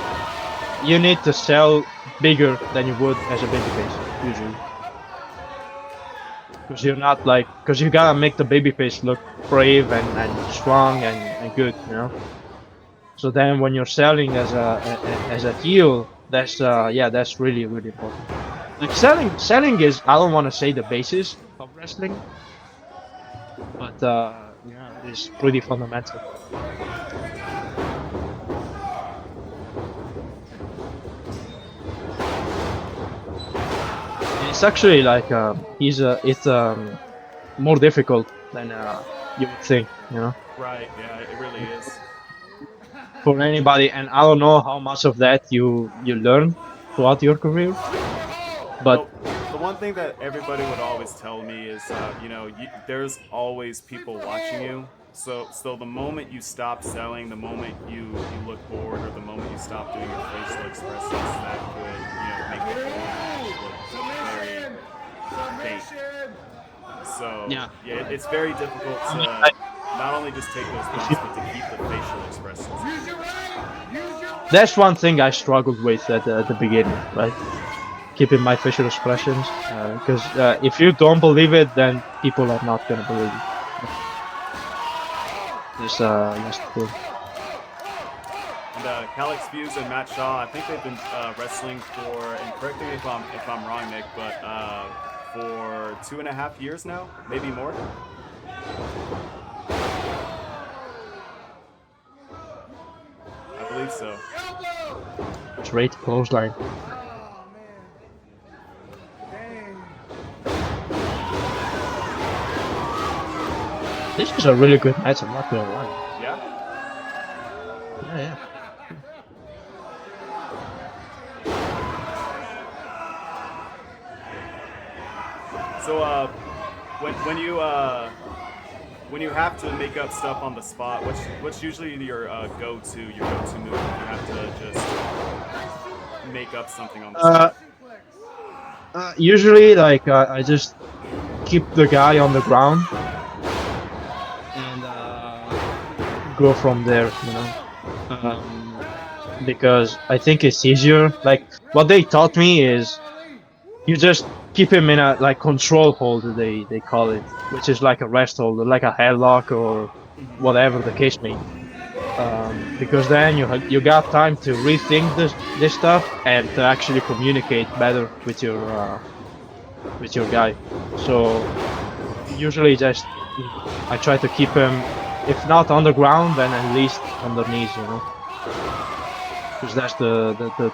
you need to sell bigger than you would as a babyface, usually. Because you're not because you gotta make the babyface look brave and strong and good, So then when you're selling as a heel, that's that's really really important. Like selling is, I don't want to say the basis of wrestling, but it's pretty fundamental. It's actually like it's more difficult than you would think, Right, yeah, it really is. for anybody. And I don't know how much of that you learn throughout your career, but the one thing that everybody would always tell me is, there's always people watching you. So the moment you stop selling, the moment you look bored, or the moment you stop doing your facial expressions, that could make the whole match look very fake. So yeah, it's very difficult to not only just take those bumps, but to keep the facial expressions. that's one thing I struggled with at the beginning, right? Keeping my facial expressions, because if you don't believe it, then people are not gonna believe it. That's the thing. And Calix Fuse and Matt Shaw, I think they've been wrestling for, and correct me if I'm wrong, Nick, but for 2.5 years now, maybe more. I believe so. Straight clothesline. This is a really good match, I'm not gonna lie. Yeah? Yeah. So when you have to make up stuff on the spot, what's usually your go-to move? If you have to just make up something on the spot. Usually, I just keep the guy on the ground and go from there, because I think it's easier. Like what they taught me is you just keep him in a control hold, they call it, which is like a rest hold, like a headlock or whatever the case may be. Because then you got time to rethink this stuff and to actually communicate better with your guy. So usually just I try to keep him, if not on the ground, then at least on the knees, because that's the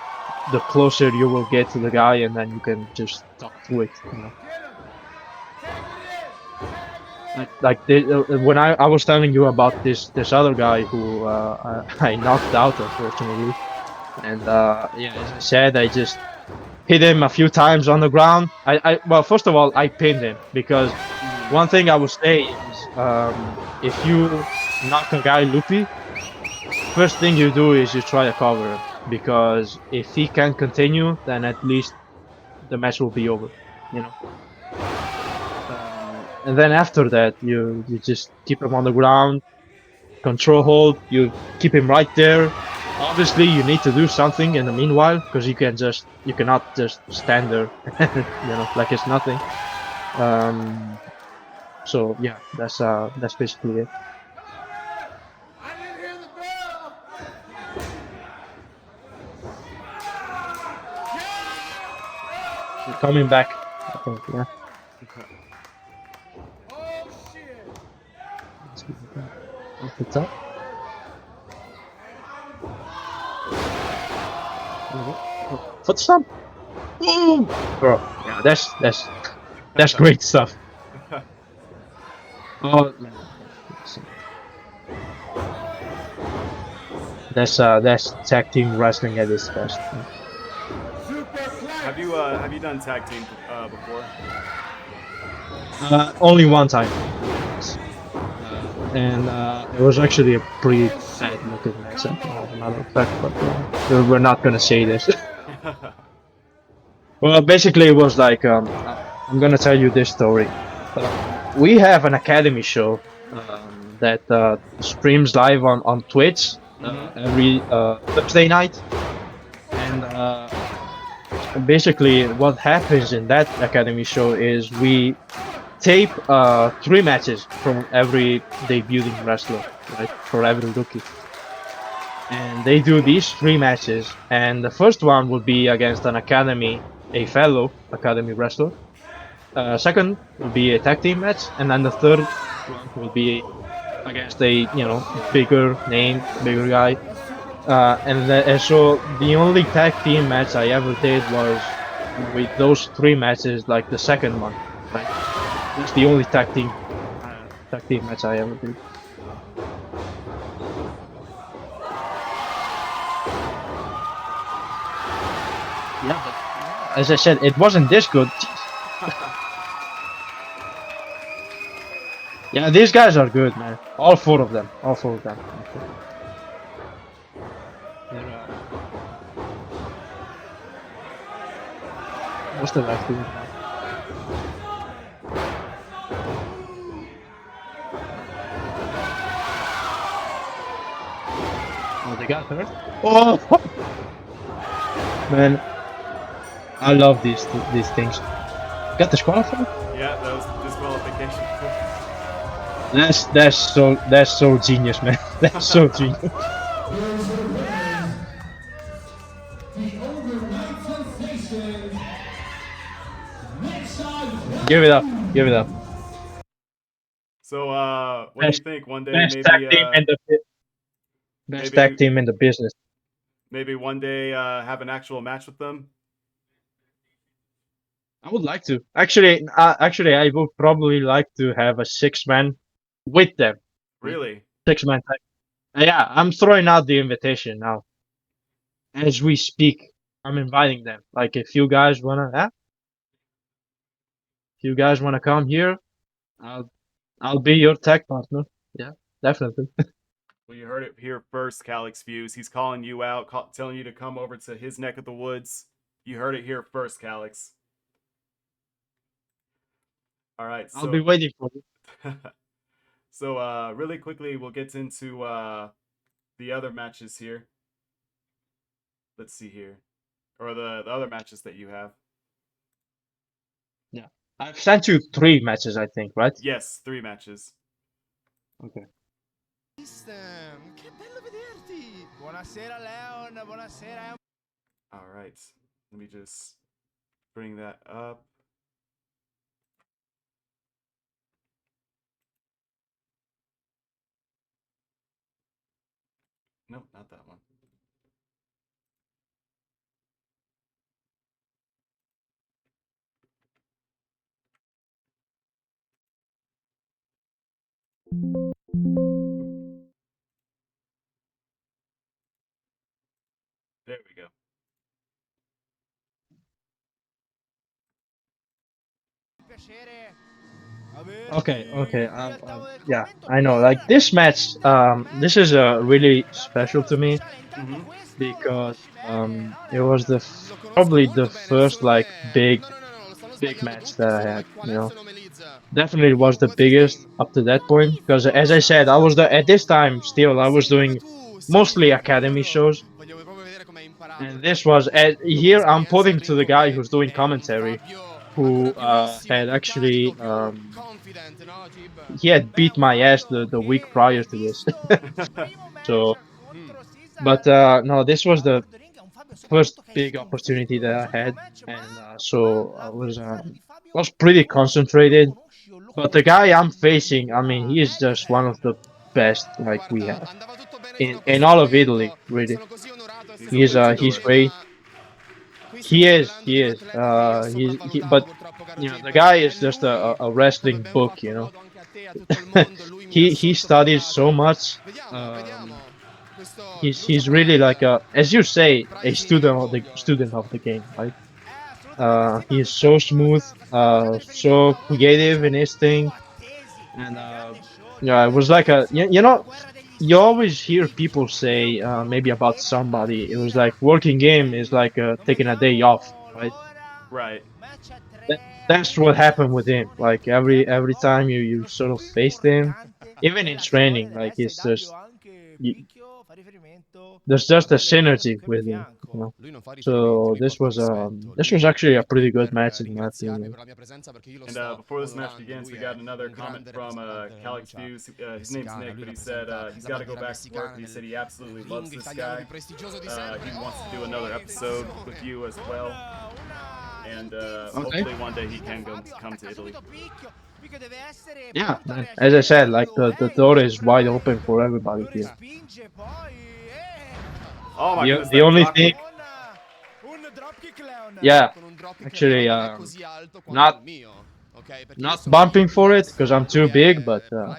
closer you will get to the guy, and then you can just talk through it. When I was telling you about this other guy who I knocked out, unfortunately, and yeah, as I said, I just hit him a few times on the ground. Well, first of all, I pinned him because one thing I would say is, if you knock a guy loopy, first thing you do is you try to cover him, because if he can't continue, then at least the match will be over. You know. And then after that, you just keep him on the ground, control hold. You keep him right there. Obviously, you need to do something in the meanwhile, because you cannot just stand there, like it's nothing. Um, so yeah, that's basically it. You're coming back, I think. Yeah. Let's keep it up. Off the top. Foot stomp. Boom, bro. Yeah, that's great stuff. Oh man, that's tag team wrestling at its best. Have you done tag team before? Only one time, and it was actually a pretty bad looking match, as a matter of fact. But we're not gonna say this. Well, basically, it was like, I'm gonna tell you this story. We have an academy show that streams live on Twitch every Thursday night, and basically, what happens in that academy show is we tape 3 matches from every debuting wrestler, right? For every rookie. And they do these 3 matches, and the first one would be against a fellow academy wrestler. Second would be a tag team match, and then the third one would be against a bigger name, bigger guy. And so the only tag team match I ever did was with those 3 matches, like the second one, right? That's the only tag team match I ever did. Yeah, but as I said, it wasn't this good. Yeah, these guys are good, man. All four of them. All four of them. They're, most of us doing that. Oh, they got hurt. Oh, man, I love these things. Got disqualified? Yeah, that was disqualification. That's so genius, man. That's so genius. Give it up. Give it up. So, what do you Best think? One day, best tag team in the best tag maybe team in the business. maybe one day have an actual match with them. I would like to. Actually, I would probably like to have a 6-man with them. Really? 6-man tag. Yeah, I'm throwing out the invitation now as we speak. I'm inviting them. Like, if you guys wanna come here, I'll be your tag partner. Yeah, definitely. Well, you heard it here first, Calix Fuse. He's calling you out, telling you to come over to his neck of the woods. You heard it here first, Calix. All right, I'll be waiting for you. so really quickly, we'll get into the other matches here. Let's see here, or the other matches that you have. Yeah, I've sent you 3 matches, I think, right? Yes, 3 matches. Okay. Che bello vederti! Buonasera Leon, buonasera. All right, let me just bring that up. Nope, not that one. There we go. Okay. Yeah, I know. Like this match, this is really special to me Mm-hmm. because it was probably the first like big match that I had. Definitely was the biggest up to that point because as I said, I was at this time still I was doing mostly academy shows, and this was here I'm putting to the guy who's doing commentary, who had actually he had beat my ass the week prior to this. So, but no, this was the first big opportunity that I had, and so I was pretty concentrated. But the guy I'm facing, I mean, he is just one of the best like we have in all of Italy, really. He's a He's luchador. great. He is. But the guy is just a wrestling book. He studies so much. Um, he's really like as you say, a student of the game, right? He's so smooth, so creative in his thing, and yeah, it was like you always hear people say maybe about somebody. It was like working game is like taking a day off, right? Right. That, that's what happened with him. Like every time you sort of faced him, even in training, like it's just there's just a synergy with him. So this was actually a pretty good match in my opinion. And before this match begins, we got another comment from Calix Views. His name's Nick, but he said he's got to go back to work. But he said he absolutely loves this guy. He wants to do another episode with you as well. And Okay. hopefully one day he can come to Italy. Yeah, man. As I said, like the door is wide open for everybody here. Oh my goodness, The that only drop thing, kick. yeah, actually, not not bumping for it because I'm too big, but yeah,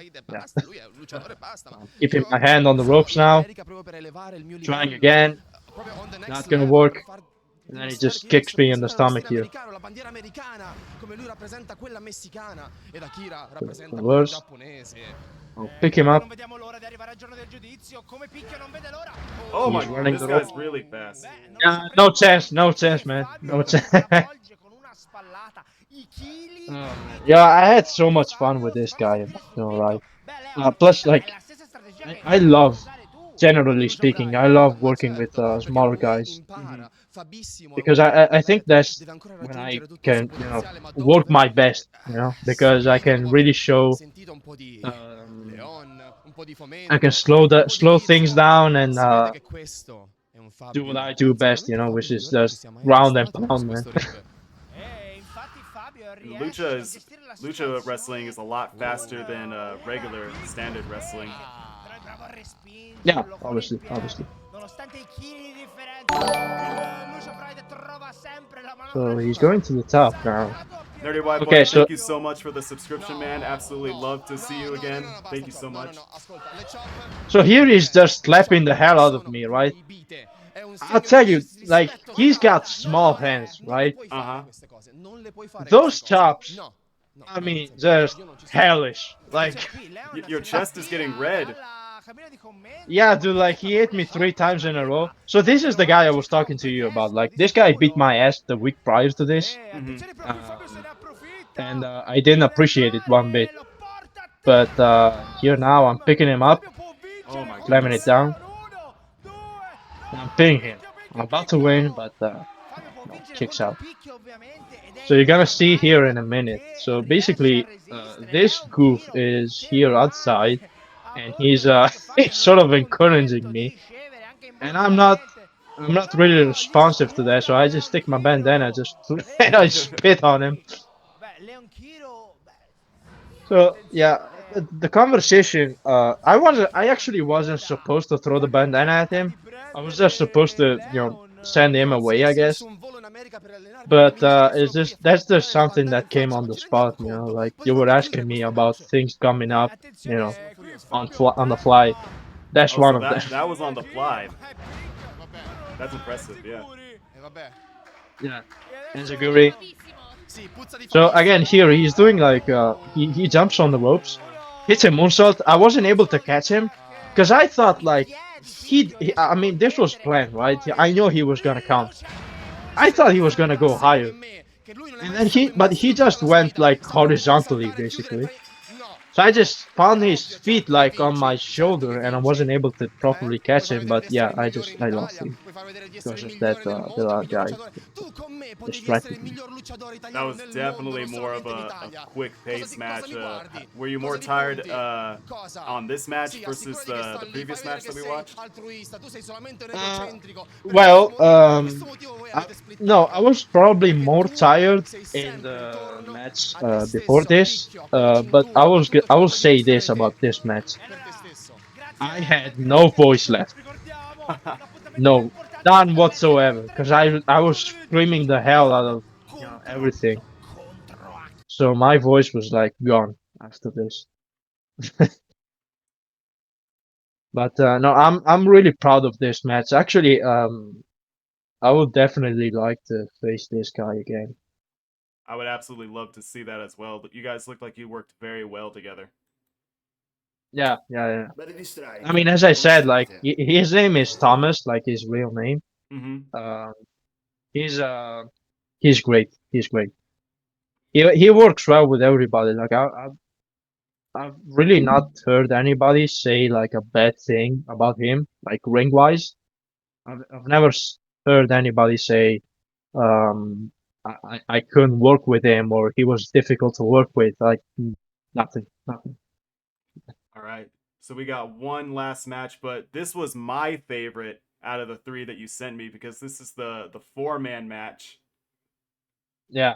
I'm keeping my hand on the ropes now, trying again, not gonna work, and then he just kicks me in the stomach here. Reverse. I'll pick him up. Oh my, He's running this the rope. guy's really fast. No chance, man, no chance. Yeah, I had so much fun with this guy, I'm not gonna lie. Plus, like, I love, generally speaking, I love working with smaller guys Mm-hmm. because I think that's when I can, work my best, because I can really show, um, I can slow things down and do what I do best, which is just ground and pound, man. And lucha wrestling is a lot faster than regular standard wrestling. Yeah, obviously. So he's going to the top now. Nerdy White Okay, Boy, so thank you so much for the subscription, man. Absolutely love to see you again. Thank you so much. here he's just slapping the hell out of me, right? I'll tell you, like, he's got small hands, right? Uh-huh. Those chops, I mean, just hellish. Like, Your chest is getting red. yeah, dude, like, he hit me 3 times in a row. So this is the guy I was talking to you about. Like, this guy beat my ass the week prior to this. And I didn't appreciate it one bit. But here now, I'm picking him up, Oh my slamming it goodness. down. And I'm pinning him. I'm about to win, but no, kicks out. So you're gonna see here in a minute. So basically, this goof is here outside, and he's he's sort of encouraging me, and I'm not really responsive to that. So I just stick my bandana, just and I spit on him. So yeah, the conversation. I actually wasn't supposed to throw the bandana at him. I was just supposed to, send him away, I guess. But it's just that's just something that came on the spot, you know. Like you were asking me about things coming up, you know, on the fly. That's Oh, one so of them. that was on the fly. That's impressive, yeah. Yeah, Enziguri. So again, here he's doing like he jumps on the ropes, hits a moonsault. I wasn't able to catch him because I thought like I mean, this was planned, right? I know he was gonna count. I thought he was gonna go higher, and then but he just went like horizontally, basically. So I just found his feet like on my shoulder, and I wasn't able to properly catch him. But yeah, I lost him because of that the other guy distracted me. That was definitely more of a quick pace match. Were you more tired on this match versus the previous match that we watched? Well, no, I was probably more tired in the match before this. But I will say this about this match: I had no voice left, no, none whatsoever, because I was screaming the hell out of everything. So my voice was like gone after this. But no, I'm really proud of this match. Actually, I would definitely like to face this guy again. I would absolutely love to see that as well. But you guys look like you worked very well together. Yeah, yeah, yeah. I mean, as I said, like his name is Thomas, like his real name. Mm-hmm. He's he's great. He's great. He works well with everybody. Like I've really not heard anybody say like a bad thing about him, like ring wise. I've never heard anybody say I couldn't work with him or he was difficult to work with. Like nothing, nothing. All right. So we got one last match, but this was my favorite out of the three that you sent me because this is the 4-man match. Yeah.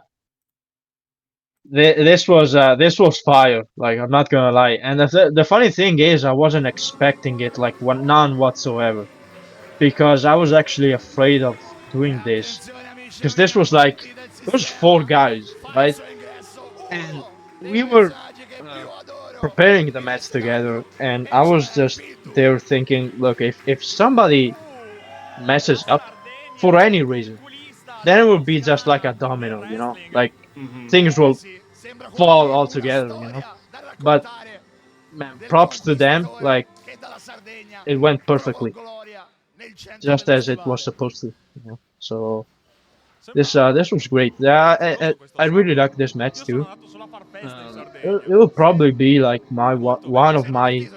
This was fire. Like I'm not gonna lie. And the funny thing is, I wasn't expecting it like none whatsoever, because I was actually afraid of doing this, because this was like it was 4 guys, right? And we were uh, preparing the match together, and I was just there thinking, look, if somebody messes up for any reason, then it will be just like a domino, you know, like Mm-hmm. things will fall all together, you know. But man, props to them, like it went perfectly, just as it was supposed to, you know. So this was great. Yeah, I really like this match too. It will probably be like one of my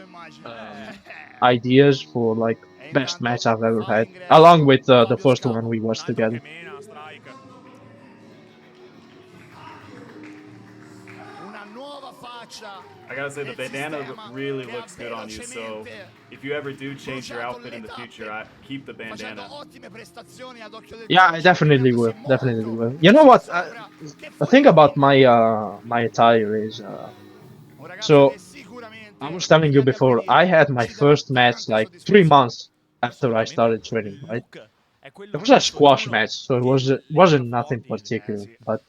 ideas for like best match I've ever had, along with the first one we watched together. I gotta say the bandana really looks good on you. So if you ever do change your outfit in the future, keep the bandana. Yeah, I definitely will. Definitely will. You know what? The thing about my attire is so I was telling you before, I had my first match like 3 months after I started training, right? It was a squash match, so wasn't nothing particular. But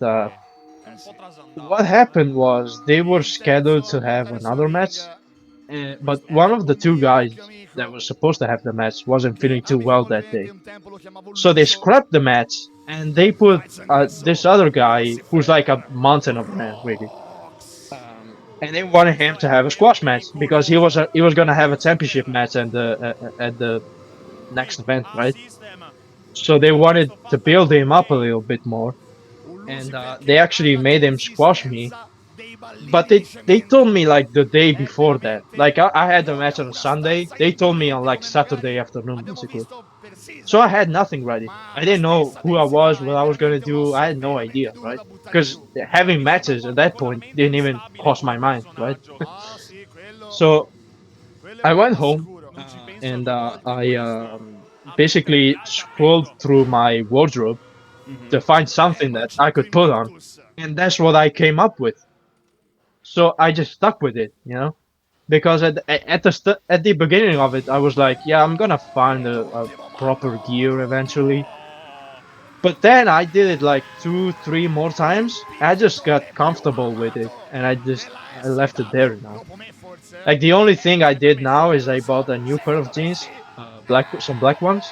what happened was they were scheduled to have another match, but one of the 2 guys that was supposed to have the match wasn't feeling too well that day. So they scrapped the match and they put this other guy who's like a mountain of a man, really. And they wanted him to have a squash match because he was gonna have a championship match at the next event, right? So they wanted to build him up a little bit more, and they actually made him squash me. But they told me like the day before that. Like I had the match on a Sunday. They told me on like Saturday afternoon, basically. So I had nothing ready. I didn't know who I was, what I was gonna do. I had no idea, right? Because having matches at that point didn't even cross my mind, right? So I went home and I basically scrolled through my wardrobe Mm-hmm. to find something that I could put on, and that's what I came up with. So I just stuck with it, you know, because at the beginning of it, I was like, yeah, I'm gonna find a proper gear eventually. But then I did it like 2, 3 more times. I just got comfortable with it, and I left it there now. Like the only thing I did now is I bought a new pair of jeans, some black ones,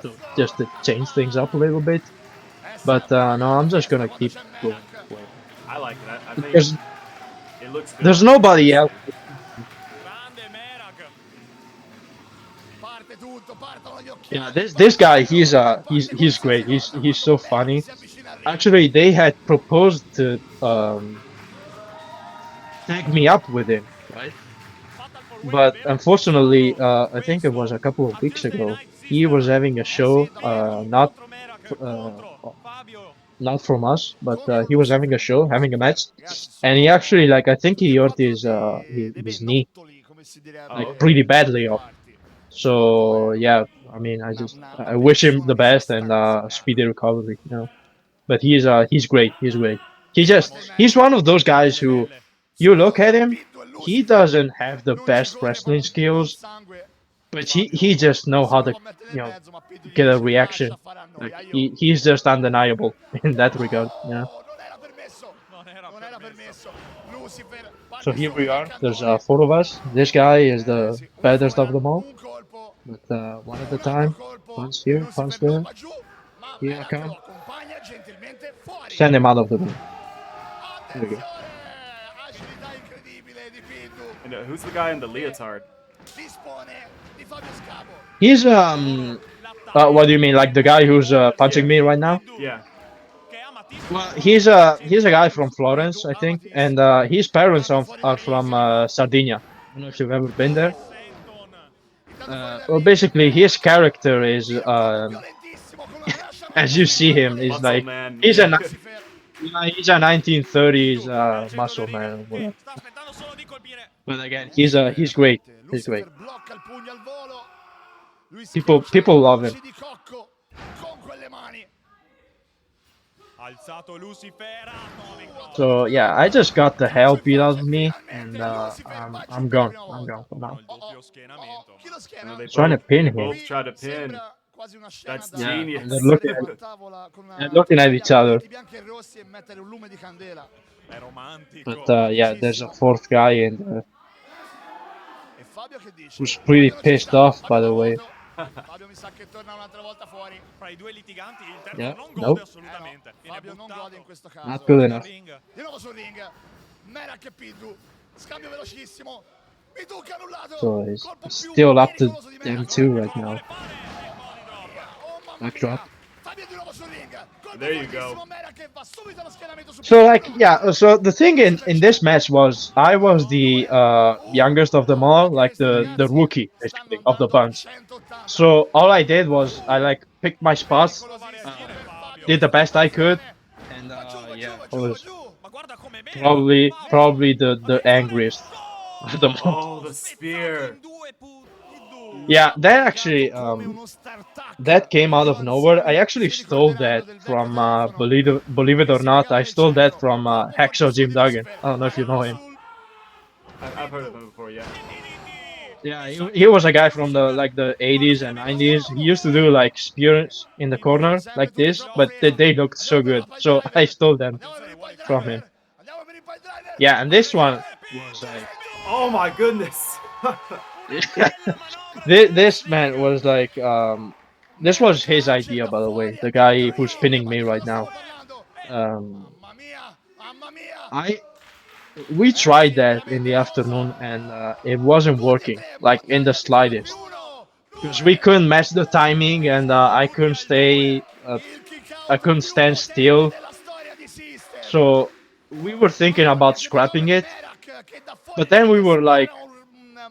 so just to change things up a little bit. But no, I'm just gonna keep going that way I like it. I think because it looks good there's on you. nobody else. Parte tutto, partono gli Yeah, occhiali. this guy, he's great. He's so funny. Si avvicina al ring. Actually, they had proposed to tag me up with him, right? But unfortunately, I think it was a couple of weeks ago. He was having a show, uh, not from us, but he was having a show, having a match, Ragazzi, and he actually, like, I think he hurt 4 dei his bei knee nottoli, come si direbbe Oh, like okay. pretty dalle badly mie off. parti. So yeah, I mean, Una I wish him persona the di best and sostanza. speedy recovery, you know. But he's great. He's great. Forte in He's mezzo. one of those guys who you look Subito at him, Piddu e he Lucifer. doesn't have the Non ci best corre wrestling proprio col skills, sangue. but Fabio he just know si how to, prova a mettere you nel know, mezzo, ma Piddu gli get a dice lascia reaction. fare a noi. Like Io. he's just undeniable in that regard, you know. Non era permesso. Non era permesso. Lucifer So parte here we subito al are. There's cannone. 4 of us. This guy is the Sì, uno baddest of fuori, them all. un colpo, But one at a un altro time. colpo Punch e here, punch Lucifer non there. va giù, ma Here I Merak lo come. accompagna gentilmente fuori. Send him out of the ring. There we go. Attenzione! Agilità incredibile di Piddu. And who's the guy in the leotard? Dispone di Fabio Scavo. He's what do you mean? Like the guy who's punching Yeah. me right now? Yeah. Well, he's a guy from Florence, I think, and his parents are from Sardinia. I don't know if you've ever been there. Well, basically, his character is Violentissimo con una lascia as you see him, is Muscle like man. he's a Yeah. Lucifer. he's a 1930s muscle man or whatever. But again, he's great. He's great. Lucifer blocca il pugno al volo. Lui People love him. di cocco con quelle mani. Alzato Lucifer, atomico. So yeah, I just got the hell beat out of me, and I'm gone. I'm gone for now. Il doppio schienamento. Chi lo And schiena? then they Trying to both, pin they him. both try to pin. Sembra quasi una scena That's da Yeah, genius. and they're looking at una tavola con una they're looking at each other. i bianchi e rossi e mettere un lume di candela. È romantico. But yeah, there's a fourth guy in there E Fabio che dice? who's pretty Fabio non ci pissed sta, off, Fabio by the lo way. voto. Fabio mi sa che torna un'altra volta fuori. Fra i due litiganti il terzo Yeah, non nope. gode assolutamente. No, Viene Fabio non buttato gode in questo caso. Not good dal enough. ring. Di nuovo sul ring. Merak e Piddu. Scambio velocissimo. Piddu che annullato. So it's Colpo più still up to pericoloso di them Merak. two right now. Oh mamma Backdrop. mia. Fabio di nuovo sul ring. Colpo There you fortissimo, go. Merak che va subito allo schieramento su So Piddu. like yeah, so the thing in this match was I was the youngest of them all, like the rookie basically of the bunch. So all I did was I like picked my spots, did the best I could, and yeah, I was Ma guarda come probably the angriest of them all. Oh, the spear. Yeah, that actually that came out of nowhere. I actually stole that from believe it or not, I stole that from Hacksaw Jim Duggan. I don't know if you know him. I've heard of him before, yeah. Yeah, he was a guy from the 80s and 90s. He used to do like spears in the corner like this, but they looked so good. So I stole them from him. Yeah, and this one was like Oh my goodness. this man was like this was his idea, by the way. The guy who's pinning me right now. We tried that in the afternoon and it wasn't working, like in the slightest, because we couldn't match the timing and I couldn't stand still. So we were thinking about scrapping it, but then we were like,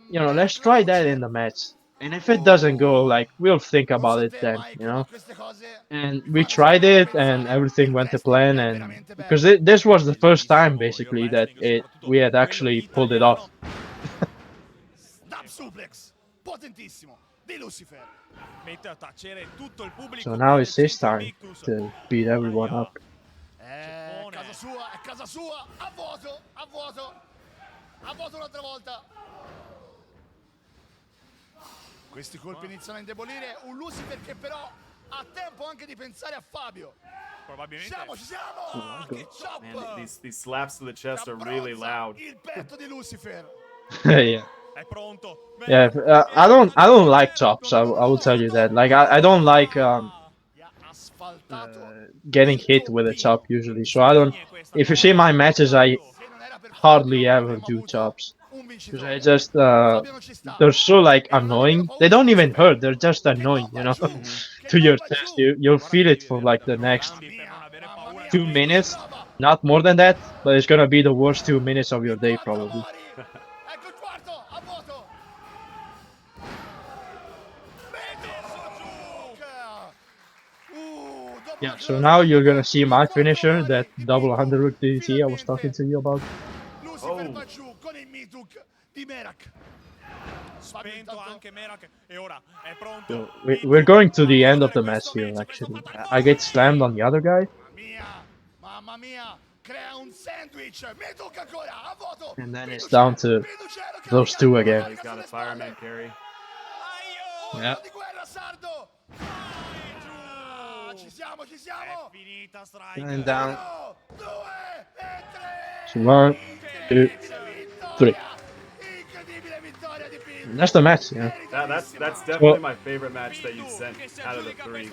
you know, let's try that in the match. And if it doesn't go, like, we'll think about it then, you know. And we tried it, and everything went to plan. And because this was the first time, basically, that we had actually pulled it off. Snap suplex potentissimo di Lucifer. mette a tacere tutto il pubblico. So now it's his time to beat everyone up. Casa sua, è casa sua, a vuoto, a vuoto, a vuoto un'altra volta. Questi colpi iniziano a indebolire un Lucifer che però Ha tempo anche di pensare a Fabio. Probabilmente. Ci siamo! Che chop! Man, these slaps to the chest are really loud. Il petto di Lucifer. Yeah. È pronto. Yeah, I don't like chops. I will tell you that. Like I don't like Ha asfaltato. getting hit with a chop usually. So I don't. If you see my matches, I Se non era per hardly Fabio, ever avremmo do avuto chops un because I vincitore. just Fabio non ci sta. they're so like E non ha nemmeno annoying. They paura don't even Lucifer. hurt. They're just Che annoying, bomba you know, giù! to Che your bomba chest. giù! You'll Guarda feel che it devi for avere like the davvero next gambi per non avere Mamma paura mia, di 2 minutes. brava! Not more than that, but it's gonna be the worst 2 minutes of your In day quattro probably. mori! Ecco il quarto, a vuoto! Dopo Yeah. una So cross now you're dopo gonna see in my quattro finisher, mori, that il double Mituk. 100 DDT I was talking Finalmente to you about. Lucifer Oh. va giù con il Mituk di Merak. Fabio spento intanto anche Merak e ora è pronto. So we're going to the end of the match here. Questo Actually, fatal I get five. slammed on the other guy, mamma mia, crea un sandwich, Mituk ancora, a vuoto, and then it's Fiduciero, down to Fiduciero che those lo two carica, again. Oh, he's got a sulle fireman spalle. carry. Yeah. Urlo di guerra sardo. Ci siamo, ci È siamo. finita And Striker. down. 1, 2 e 3. So 1, 2, Incredibile 3. vittoria. Incredibile vittoria di And that's the match. Yeah. That's Meritatissima. definitely So, my favorite match that you sent out of the three.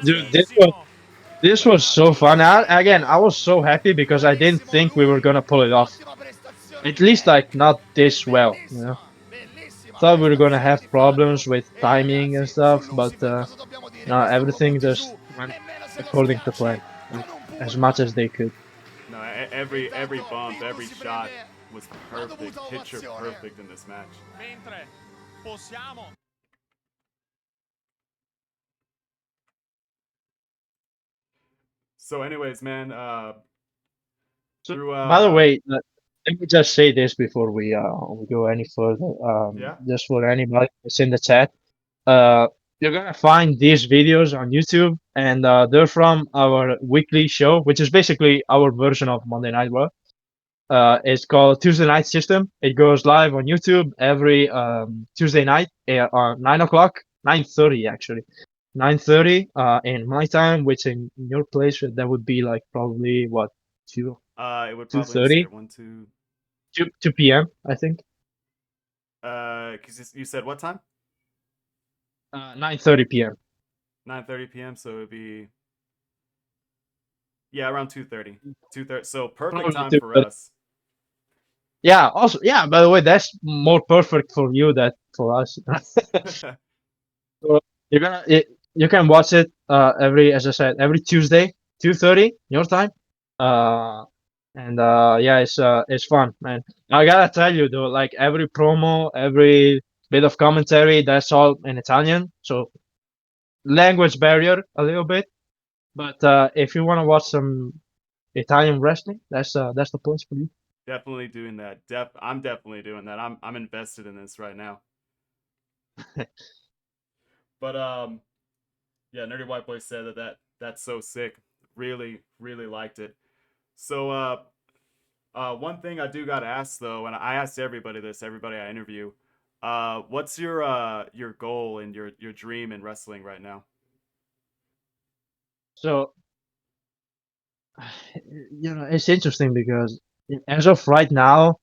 dude, 100%. this was so fun. I was so happy because I didn't Bravissimo think we were lui. gonna pull it off. Ottima prestazione At di least Merak. like not this well. You know, Bellissima thought we were gonna prestazione have di Fabio. problems with E timing and ragazzi, su stuff, but Lucifer cosa dobbiamo dire? no, Questo non lo everything butti just giù, went nemmeno se lo according to schiacci plan, like, con un as pullman. much as they could. No, every Intanto bump, Pinto every si shot prende was la perfect, dovuta picture ovazione. perfect in this match. Mentre possiamo So, anyways, man, So, through by the way, let me just say this before we go any further. yeah, Just for anybody that's in the chat, uh, you're gonna find these videos on YouTube, and they're from our weekly show, which is basically our version of Monday Night Raw. It's called Tuesday Night System. It goes live on YouTube every Tuesday night at 9 o'clock, 9:30 actually, 9:30 in my time, which in your place that would be like probably what two it would two probably, let me see here, thirty 2 p.m. I think. 'cause you said what time? 9:30 p.m. 9:30 p.m. So it would be, yeah, around 2:30. 2:30. So perfect Probably time for 2:30. us. Yeah. Also, yeah. By the way, that's more perfect for you than for us. So you're gonna you can watch it every, as I said, every Tuesday, 2:30 your time. And yeah, it's fun, man. I gotta tell you though, like every promo, every bit of commentary, that's all in Italian. So language barrier a little bit. But if you wanna watch some Italian wrestling, that's the place for you. Definitely doing that. I'm definitely doing that. I'm invested in this right now. But yeah, Nerdy White Boy said that's so sick. Really, really liked it. So one thing I do gotta ask though, and I asked everybody this, everybody I interview, what's your goal and your dream in wrestling right now? So it's interesting because as of right now,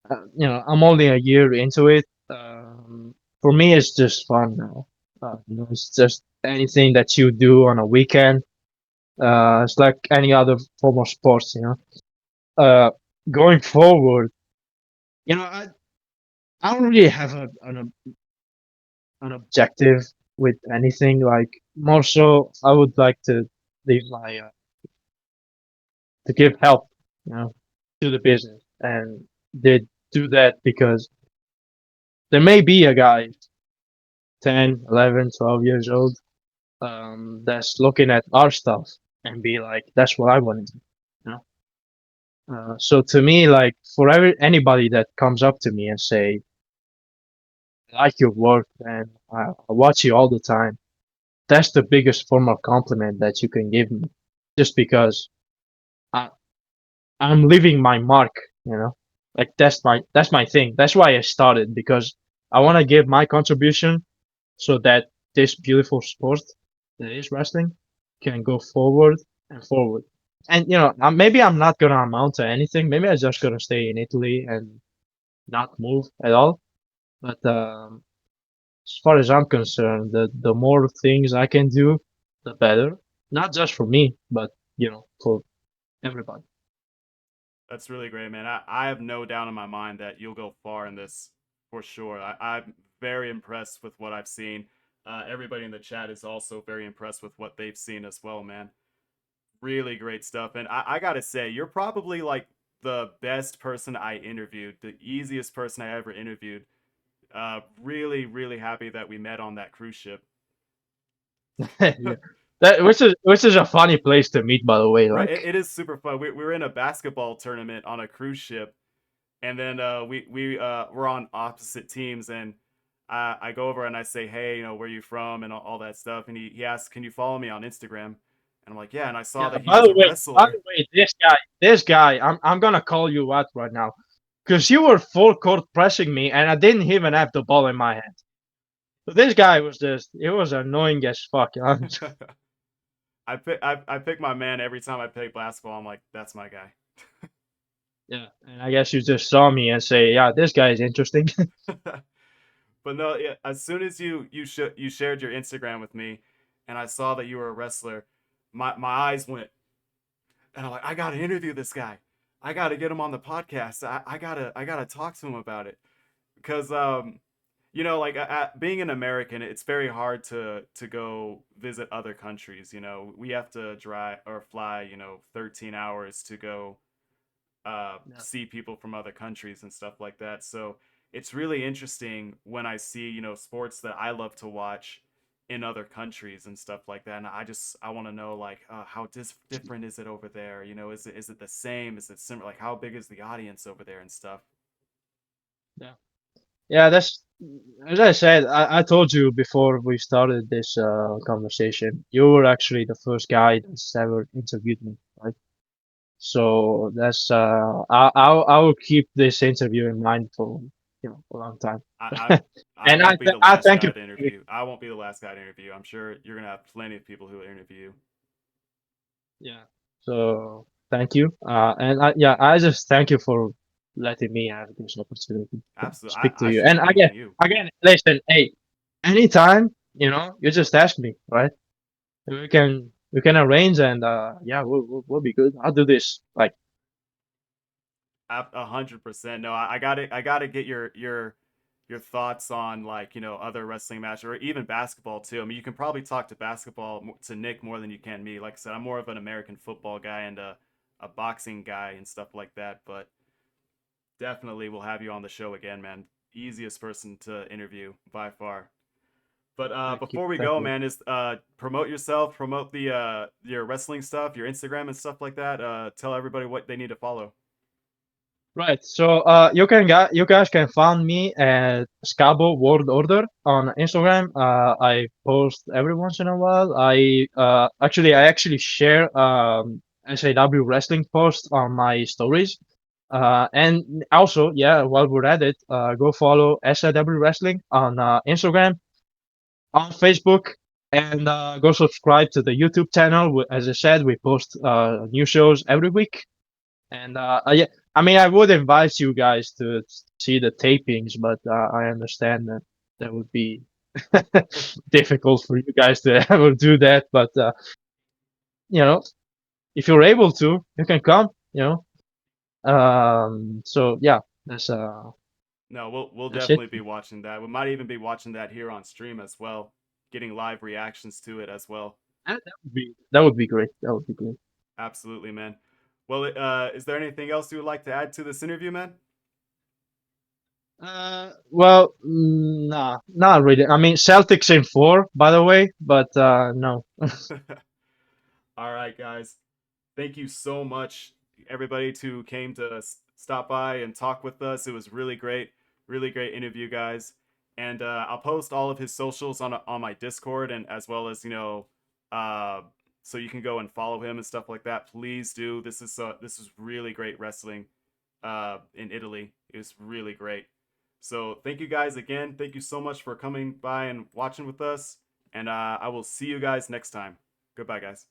I'm only a year into it. For me, it's just fun now. It's just anything that you do on a weekend. It's like any other form of sports. Going forward, I don't really have an objective with anything. Like more so, I would like to leave my to give help, to the business, and they do that because there may be a guy 10, 11, 12 years old, that's looking at our stuff and be like, that's what I want to do. You know? So to me, like for anybody that comes up to me and say, I like your work, and I watch you all the time, that's the biggest form of compliment that you can give me, just because I, I'm leaving my mark, like that's my thing. That's why I started, because I want to give my contribution so that this beautiful sport that is wrestling can go forward and forward. And maybe I'm not gonna amount to anything. Maybe I'm just gonna stay in Italy and not move at all. But as far as I'm concerned, the more things I can do, the better. Not just for me, but for everybody. That's really great, man. I have no doubt in my mind that you'll go far in this for sure. I'm very impressed with what I've seen. Everybody in the chat is also very impressed with what they've seen as well, man. Really great stuff. And I gotta say, you're probably like the best person I interviewed, the easiest person I ever interviewed. Really, really happy that we met on that cruise ship. Yeah. Which is a funny place to meet, by the way. Right, Like, it is super fun. We were in a basketball tournament on a cruise ship, and then we're on opposite teams, and I go over and I say, hey, where you from, and all that stuff, and he asks, can you follow me on Instagram? And I'm like, yeah, and I saw yeah. that he By was the a way, wrestler. this guy, I'm gonna call you out right now, because you were full court pressing me, and I didn't even have the ball in my hand. So this guy it was annoying as fuck. I pick my man every time I play basketball. I'm like, that's my guy. Yeah, and I guess you just saw me and say, yeah, this guy is interesting. But no, yeah, as soon as you shared your Instagram with me, and I saw that you were a wrestler, my eyes went, and I'm like, I gotta interview this guy. I gotta get him on the podcast. I gotta talk to him about it because like being an American, it's very hard to go visit other countries. We have to drive or fly 13 hours to go Yeah, see people from other countries and stuff like that. So it's really interesting when I see sports that I love to watch in other countries and stuff like that. And I want to know like how different is it over there? Is it the same? Is it similar? Like how big is the audience over there and stuff? yeah, yeah. That's as I said. I told you before we started this conversation. You were actually the first guy that's ever interviewed me, right? So that's I will keep this interview in mind for a long time. I I And won't be the I last thank you. guy to interview. I won't be the last guy to interview. I'm sure you're gonna have plenty of people who will interview. Yeah. So thank you. And I just thank you for letting me have this opportunity to Absolutely, speak to I you. should be And thanking you. again, listen, hey, anytime, you just ask me, right? We can arrange, and yeah, we'll be good. I'll do this. Like, 100%. No, I gotta get your thoughts on like other wrestling matches or even basketball too. I mean, you can probably talk to basketball to Nick more than you can me. Like I said, I'm more of an American football guy and a boxing guy and stuff like that. But definitely we'll have you on the show again, man. Easiest person to interview by far. But thank you, before we thank go, you. man, is promote yourself, promote the your wrestling stuff, your Instagram and stuff like that. Tell everybody what they need to follow. Right. So you guys can find me at Scabo World Order on Instagram. I post every once in a while. I actually share SAW wrestling posts on my stories. And also, yeah, while we're at it, go follow SAW Wrestling on Instagram, on Facebook, and go subscribe to the YouTube channel. As I said, we post new shows every week. And yeah, I mean, I would invite you guys to see the tapings, but I understand that that would be difficult for you guys to ever do that. But you know, if you're able to, you can come. So yeah, No, we'll that's it. definitely be watching that. We might even be watching that here on stream as well, getting live reactions to it as well. That would be great. That would be great. Absolutely, man. Well, is there anything else you would like to add to this interview, man? Well, nah, not really. I mean, Celtics in 4, by the way, but no. All right, guys. Thank you so much, everybody, who came to stop by and talk with us. It was really great interview, guys. And I'll post all of his socials on my Discord and as well as uh, so you can go and follow him and stuff like that. Please do. This is really great wrestling in Italy. It was really great. So thank you guys again. Thank you so much for coming by and watching with us. and I will see you guys next time. Goodbye, guys.